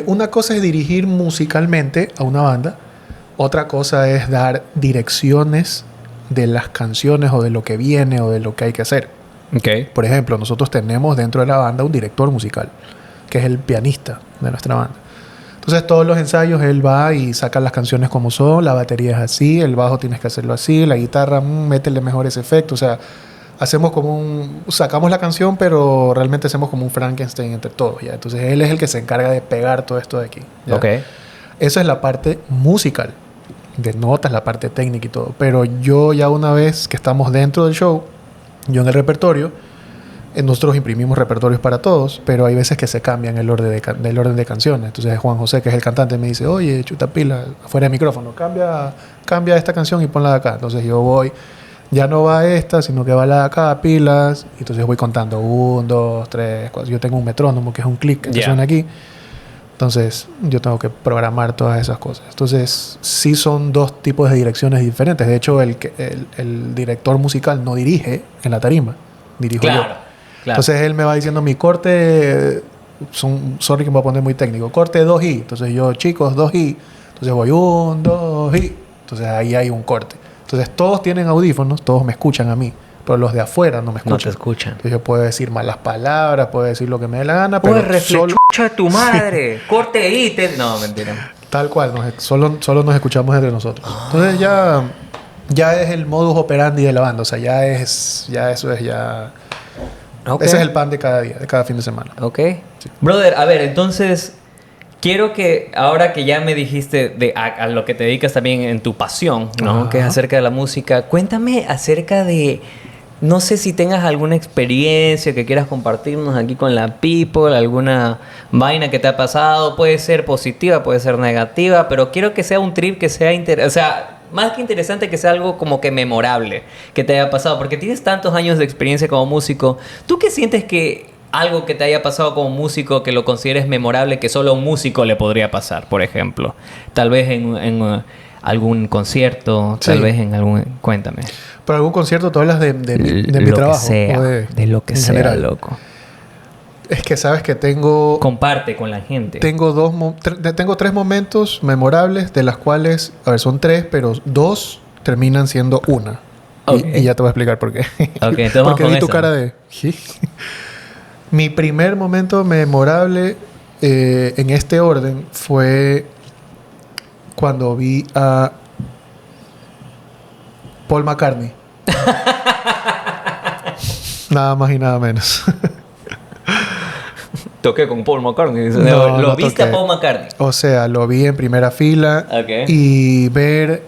una cosa es dirigir musicalmente a una banda, otra cosa es dar direcciones de las canciones o de lo que viene o de lo que hay que hacer. Okay. Por ejemplo, nosotros tenemos dentro de la banda un director musical, que es el pianista de nuestra banda. Entonces todos los ensayos él va y saca las canciones como son, la batería es así, el bajo tienes que hacerlo así, la guitarra, métele mejor ese efecto, o sea... Hacemos sacamos la canción, pero realmente hacemos como un Frankenstein entre todos, ¿ya? Entonces él es el que se encarga de pegar todo esto de aquí, ¿ya? Okay. Eso es la parte musical, de notas, la parte técnica y todo. Pero yo ya una vez que estamos dentro del show, yo en el repertorio, nosotros imprimimos repertorios para todos, pero hay veces que se cambian el orden de canciones. Entonces Juan José, que es el cantante, me dice, oye, chuta pila, afuera del micrófono, cambia esta canción y ponla de acá. Entonces yo voy... Ya no va esta, sino que va la de acá, pilas. Y entonces voy contando 1, 2, 3, 4. Yo tengo un metrónomo que es un clic que suena aquí. Entonces yo tengo que programar todas esas cosas. Entonces sí son dos tipos de direcciones diferentes. De hecho, el director musical no dirige en la tarima. Dirijo yo. Claro. Entonces él me va diciendo mi corte... sorry que me voy a poner muy técnico. Corte 2i. Entonces yo, chicos, 2i. Entonces voy 1, 2i. Entonces ahí hay un corte. Entonces todos tienen audífonos, todos me escuchan a mí, pero los de afuera no me escuchan. No te escuchan. Entonces yo puedo decir malas palabras, puedo decir lo que me dé la gana, pero solo... a tu madre! ¡Corte ahí! No, mentira. Tal cual, solo nos escuchamos entre nosotros. Entonces ya es el modus operandi de la banda, o sea, Okay. Ese es el pan de cada día, de cada fin de semana. Ok. Sí. Brother, a ver, entonces... Quiero que, ahora que ya me dijiste a lo que te dedicas también en tu pasión, ¿no? Uh-huh. Que es acerca de la música, cuéntame acerca de... No sé si tengas alguna experiencia que quieras compartirnos aquí con la people, alguna vaina que te ha pasado. Puede ser positiva, puede ser negativa, pero quiero que sea un trip que sea interesante. O sea, más que interesante, que sea algo como que memorable que te haya pasado. Porque tienes tantos años de experiencia como músico. ¿Tú qué sientes que... algo que te haya pasado como músico que lo consideres memorable que solo a un músico le podría pasar, por ejemplo? Tal vez en algún concierto, tal vez en algún... Cuéntame. ¿Pero algún concierto tú hablas de mi trabajo? Sea, de lo que sea, general. Loco. Es que sabes que tengo... Comparte con la gente. Tengo 3 momentos memorables, de las cuales... A ver, son 3, pero 2 terminan siendo una. Okay. Y ya te voy a explicar por qué. Ok, entonces vamos porque vi tu cara de... Mi primer momento memorable en este orden fue cuando vi a Paul McCartney. Nada más y nada menos. Toqué con Paul McCartney. ¿Lo viste a Paul McCartney? O sea, lo vi en primera fila. Okay. Y ver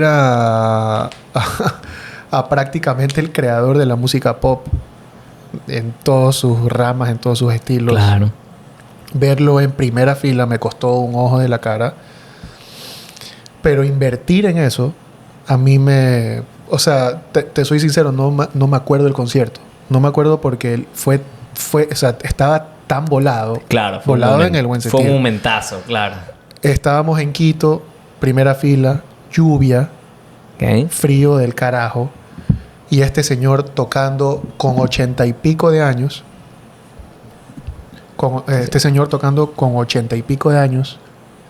a prácticamente el creador de la música pop en todas sus ramas, en todos sus estilos. Claro. Verlo en primera fila me costó un ojo de la cara. Pero invertir en eso, a mí me... O sea, te soy sincero, no me acuerdo del concierto. No me acuerdo porque o sea, estaba tan volado. Claro. Volado en el buen sentido. Fue un momentazo, claro. Estábamos en Quito, primera fila, lluvia. Okay. Frío del carajo. Y este señor tocando con 80 y pico de años. Este señor tocando con 80 y pico de años.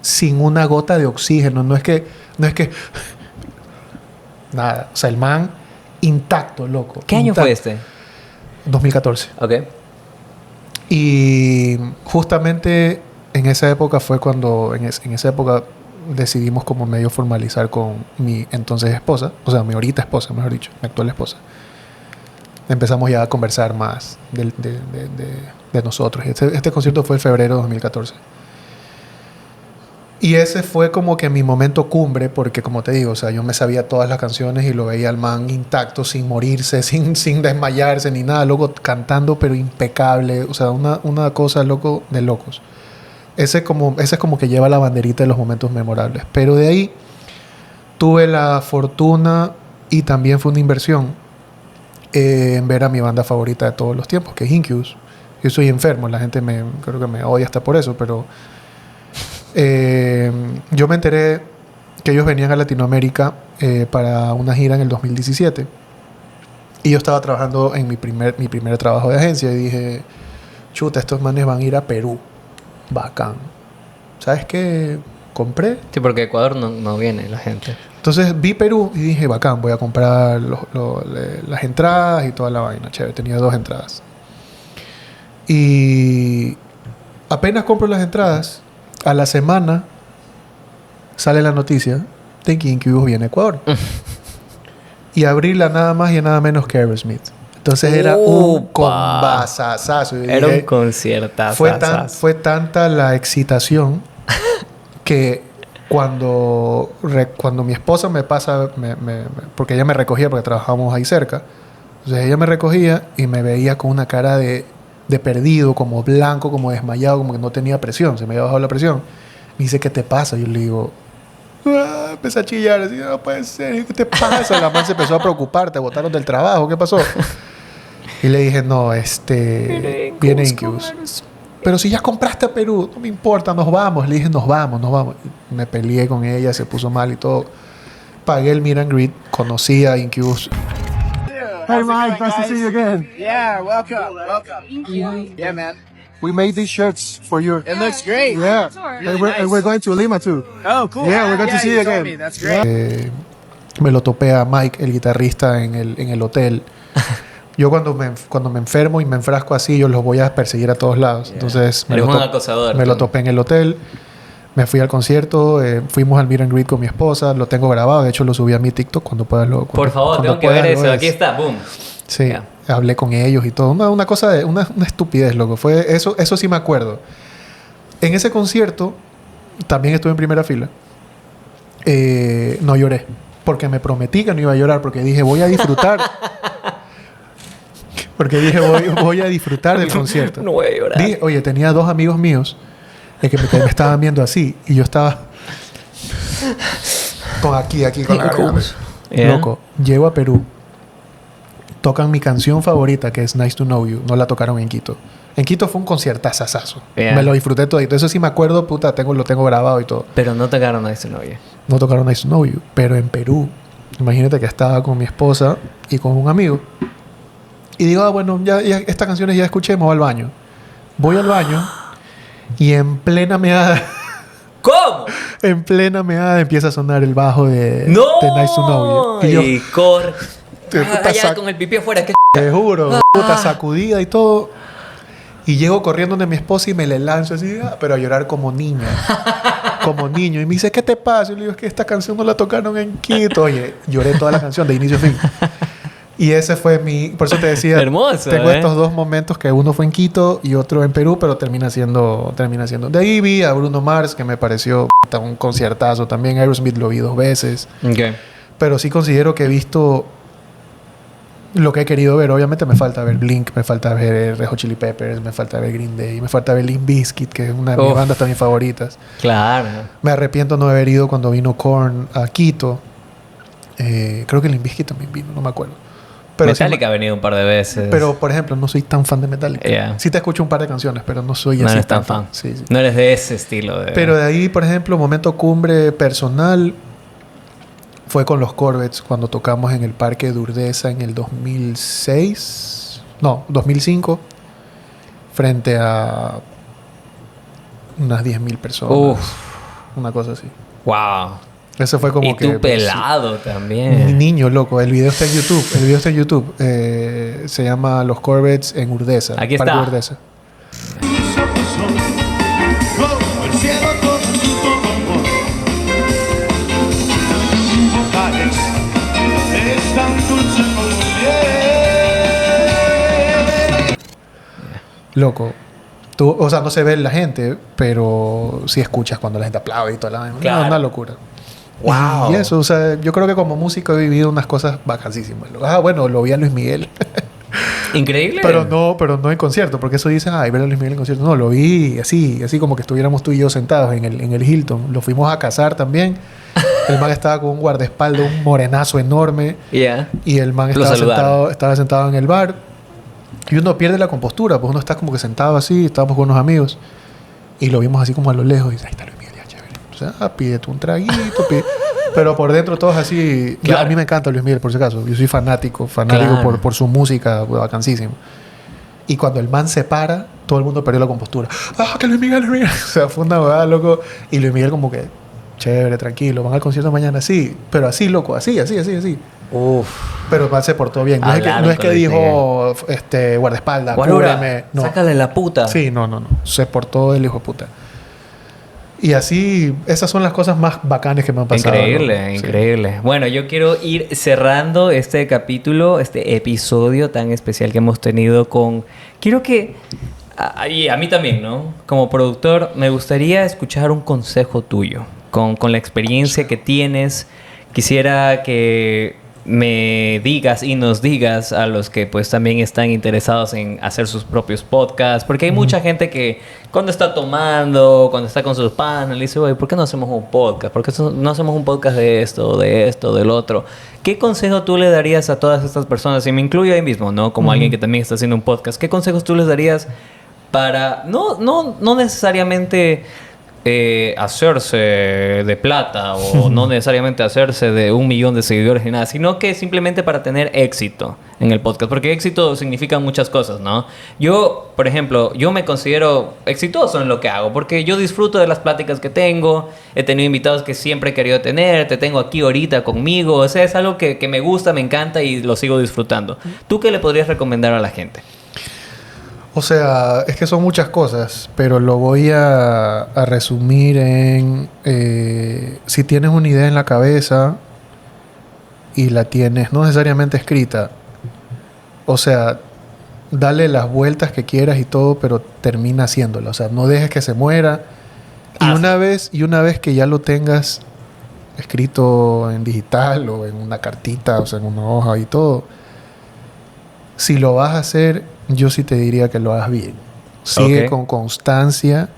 Sin una gota de oxígeno. No es que... Nada. O sea, el man intacto, loco. ¿Qué año fue este? 2014. Ok. Y justamente en esa época fue cuando... En esa época decidimos como medio formalizar con mi entonces esposa. O sea, mi ahorita esposa, mejor dicho. Mi actual esposa. Empezamos ya a conversar más de nosotros. Este concierto fue en febrero de 2014. Y ese fue como que mi momento cumbre, porque como te digo, o sea, yo me sabía todas las canciones y lo veía al man intacto, sin morirse, sin desmayarse ni nada, loco, cantando pero impecable, o sea, una cosa loco de locos. Ese es como que lleva la banderita de los momentos memorables. Pero de ahí tuve la fortuna y también fue una inversión en ver a mi banda favorita de todos los tiempos, que es Incubus. Yo soy enfermo, la gente creo que me odia hasta por eso, pero yo me enteré que ellos venían a Latinoamérica para una gira en el 2017 y yo estaba trabajando en mi primer trabajo de agencia y dije, chuta, estos manes van a ir a Perú, bacán. ¿Sabes qué? Compré. Sí, porque Ecuador no viene la gente. Entonces vi Perú y dije, bacán, voy a comprar las entradas y toda la vaina. Chévere, tenía 2 entradas. Y apenas compro las entradas, a la semana sale la noticia de que Incubus viene a Ecuador. Y abrirla nada más y nada menos que Aerosmith. Entonces era un combazazazo. Era un conciertazo. Fue tanta la excitación que cuando mi esposa me pasa, porque ella me recogía porque trabajábamos ahí cerca. Entonces ella me recogía y me veía con una cara de perdido, como blanco, como desmayado, como que no tenía presión, se me había bajado la presión. Me dice, ¿qué te pasa? Yo le digo, empecé a chillar, así, no puede ser, ¿qué te pasa? La mamá se empezó a preocupar, te botaron del trabajo, ¿qué pasó? Y le dije, no, viene Incubus. Pero si ya compraste a Perú, no me importa, nos vamos. Le dije, nos vamos. Me peleé con ella, se puso mal y todo. Pagué el meet and greet, conocí a Incubus. Hey Mike, nice to see you again. Yeah, welcome. Yeah, man. We made these shirts for you. It looks great. Yeah. Really And we're going to Lima too. Oh, cool. Yeah, we're going to see you told again. me. That's great. Me lo topé a Mike, el guitarrista, en el hotel. Yo cuando me enfermo y me enfrasco así, yo los voy a perseguir a todos lados. Entonces Eres un acosador. Me lo topé en el hotel. Me fui al concierto, fuimos al meet and greet con mi esposa, lo tengo grabado, de hecho lo subí a mi TikTok cuando puedas Por favor, tengo que ver eso, aquí está, boom. Sí, hablé con ellos y todo, una cosa de una estupidez, loco, fue eso sí me acuerdo. En ese concierto también estuve en primera fila. No lloré, porque me prometí que no iba a llorar, porque dije, voy a disfrutar. Porque dije, voy a disfrutar del concierto. No voy a llorar. Dije, oye, tenía 2 amigos míos que me estaban viendo así. Y yo estaba con aquí con la garganta. Loco, llego a Perú. Tocan mi canción favorita, que es Nice to Know You. No la tocaron en Quito. En Quito fue un conciertazazazo. Me lo disfruté todo. Eso sí me acuerdo, puta, lo tengo grabado y todo. Pero no tocaron Nice to Know You. No tocaron Nice to Know You. Pero en Perú, imagínate que estaba con mi esposa y con un amigo. Y digo, bueno, ya estas canciones ya escuché, me voy al baño. Voy al baño y en plena meada... ¿Cómo? En plena meada empieza a sonar el bajo de Nice to Know You. Y cor... ya con el pipí afuera. Te juro, puta sacudida y todo. Y llego corriendo de mi esposa y me le lanzo así, pero a llorar como niña. Como niño. Y me dice, ¿qué te pasa? Y le digo, es que esta canción no la tocaron en Quito. Oye, lloré toda la canción de inicio a fin. Y ese fue por eso te decía, hermoso, tengo estos 2 momentos, que uno fue en Quito y otro en Perú, pero termina siendo. De ahí vi a Bruno Mars, que me pareció un conciertazo también. Aerosmith lo vi 2 veces. Okay. Pero sí considero que he visto lo que he querido ver. Obviamente me falta ver Blink, me falta ver Red Hot Chili Peppers, me falta ver Green Day, me falta ver Limp Bizkit, que es una de mis bandas también favoritas. Claro. Me arrepiento no haber ido cuando vino Korn a Quito. Creo que Limp Bizkit también vino, no me acuerdo. Pero Metallica ha venido un par de veces. Pero, por ejemplo, no soy tan fan de Metallica. Sí te escucho un par de canciones, pero no soy así tan fan. Sí. No eres de ese estilo. Pero de ahí, por ejemplo, momento cumbre personal. fue con los Corvettes cuando tocamos en el Parque de Urdesa en el 2005, frente a unas 10.000 personas. Uf. Una cosa así. Wow. Ese fue como y que... tú pelado Un también. niño, loco. El video está en YouTube. Se llama Los Corvettes en Urdesa. Aquí Parque está. de Urdesa. Loco. Tú, o sea, no se ve la gente, pero sí escuchas cuando la gente aplaude y toda la... Claro. Una locura. Wow. Y eso, o sea, yo creo que como músico he vivido unas cosas bacanísimas. Bueno, lo vi a Luis Miguel. Increíble. pero no en concierto, porque eso dicen, ver a Luis Miguel en concierto. No, lo vi así como que estuviéramos tú y yo sentados en el Hilton. Lo fuimos a cazar también. El man estaba con un guardaespaldas, un morenazo enorme. Yeah. Y el man estaba sentado en el bar. Y uno pierde la compostura, pues uno está como que sentado así, estábamos con unos amigos. Y lo vimos así como a lo lejos. Y dice, ahí está Luis Miguel, ya chévere. O sea, pídete un traguito, pero por dentro todos así... Claro. A mí me encanta Luis Miguel, por si acaso. Yo soy fanático Claro. por su música, vacancísimo. Y cuando el man se para, todo el mundo perdió la compostura. Que Luis Miguel! O sea, fue una huevada, loco. Y Luis Miguel como que, chévere, tranquilo, van al concierto mañana, sí. Pero así, loco, así. Uf. Pero el man se portó bien. No es que dijo, guardaespaldas, cúbreme. No. Sácale la puta. Sí, no. Se portó el hijo de puta. Y así, esas son las cosas más bacanas que me han pasado. Increíble, ¿no? increíble. Sí. Bueno, yo quiero ir cerrando este capítulo, este episodio tan especial que hemos tenido con... Quiero que... Y a mí también, ¿no? Como productor, me gustaría escuchar un consejo tuyo. Con la experiencia que tienes, quisiera que me digas y nos digas a los que pues también están interesados en hacer sus propios podcasts, porque hay mucha gente que cuando está tomando, cuando está con sus panas, le dice, oye, ¿por qué no hacemos un podcast? ¿Por qué no hacemos un podcast de esto, del otro? ¿Qué consejo tú le darías a todas estas personas? Y me incluyo ahí mismo, ¿no? Como alguien que también está haciendo un podcast. ¿Qué consejos tú les darías para no necesariamente... hacerse de plata o no necesariamente hacerse de 1 millón de seguidores ni nada, sino que simplemente para tener éxito en el podcast? Porque éxito significa muchas cosas, ¿no? Yo, por ejemplo, yo me considero exitoso en lo que hago porque yo disfruto de las pláticas que tengo, he tenido invitados que siempre he querido tener, te tengo aquí ahorita conmigo, o sea, es algo que me gusta, me encanta y lo sigo disfrutando. ¿Tú qué le podrías recomendar a la gente? O sea, es que son muchas cosas, pero lo voy a resumir en... si tienes una idea en la cabeza y la tienes no necesariamente escrita, o sea, dale las vueltas que quieras y todo, pero termina haciéndola. O sea, no dejes que se muera. Y una vez que ya lo tengas escrito en digital o en una cartita, o sea, en una hoja y todo, si lo vas a hacer... yo sí te diría que lo hagas bien. Sigue con constancia.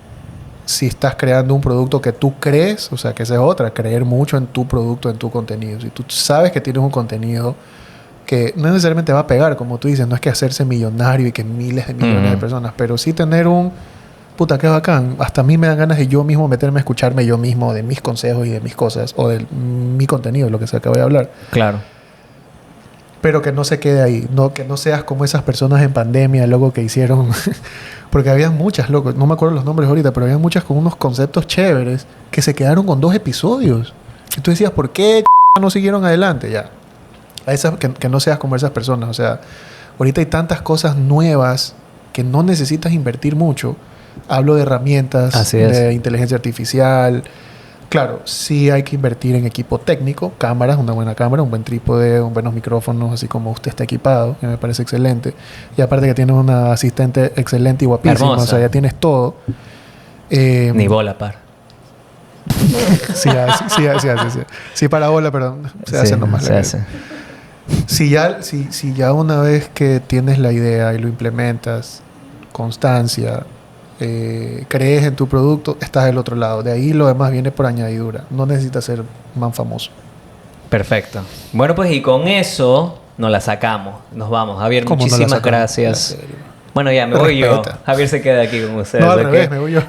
Si estás creando un producto que tú crees, o sea, que esa es otra, creer mucho en tu producto, en tu contenido. Si tú sabes que tienes un contenido que no necesariamente va a pegar, como tú dices, no es que hacerse millonario y que miles de millones de personas, pero sí tener un... puta, qué bacán. Hasta a mí me dan ganas de yo mismo meterme a escucharme yo mismo de mis consejos y de mis cosas, o de mi contenido, lo que se acaba de hablar. Claro. Pero que no se quede ahí, no, que no seas como esas personas en pandemia, loco, que hicieron... porque había muchas, loco, no me acuerdo los nombres ahorita, pero había muchas con unos conceptos chéveres que se quedaron con 2 episodios. Y tú decías, ¿por qué no siguieron adelante? Ya. Que no seas como esas personas. O sea, ahorita hay tantas cosas nuevas que no necesitas invertir mucho. Hablo de herramientas, de inteligencia artificial... Claro, sí hay que invertir en equipo técnico, cámaras, una buena cámara, un buen trípode, buenos micrófonos, así como usted está equipado, que me parece excelente. Y aparte que tienes una asistente excelente y guapísima, hermosa. O sea, ya tienes todo. Ni bola, par. Sí, para bola, pero se hace nomás. Se hace. Si ya una vez que tienes la idea y lo implementas, constancia... crees en tu producto, estás del otro lado. De ahí lo demás viene por añadidura. No necesitas ser man famoso. Perfecto. Bueno, pues y con eso nos la sacamos. Nos vamos. Javier, muchísimas gracias. Bueno, ya me voy yo. Javier se queda aquí con ustedes. No, al revés, me voy yo.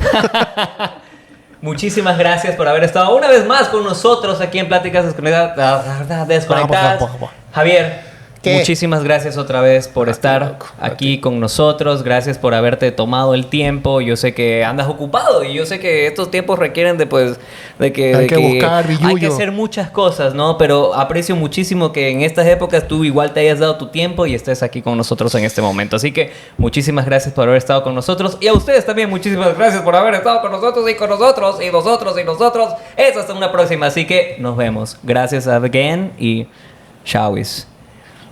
muchísimas gracias por haber estado una vez más con nosotros aquí en Pláticas Desconectadas. Javier, ¿Qué? muchísimas gracias otra vez por estar aquí con nosotros. Gracias por haberte tomado el tiempo. Yo sé que andas ocupado y yo sé que estos tiempos requieren de que Hay que buscar billullo. hay que hacer muchas cosas, ¿no? Pero aprecio muchísimo que en estas épocas tú igual te hayas dado tu tiempo y estés aquí con nosotros en este momento. Así que muchísimas gracias por haber estado con nosotros y a ustedes también muchísimas gracias por haber estado con nosotros y con nosotros y nosotros y nosotros. Eso hasta una próxima. Así que nos vemos. Gracias again y chauis.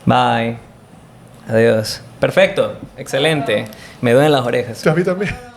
Bye. Adiós. Perfecto. Excelente. Me duelen las orejas. A mí también.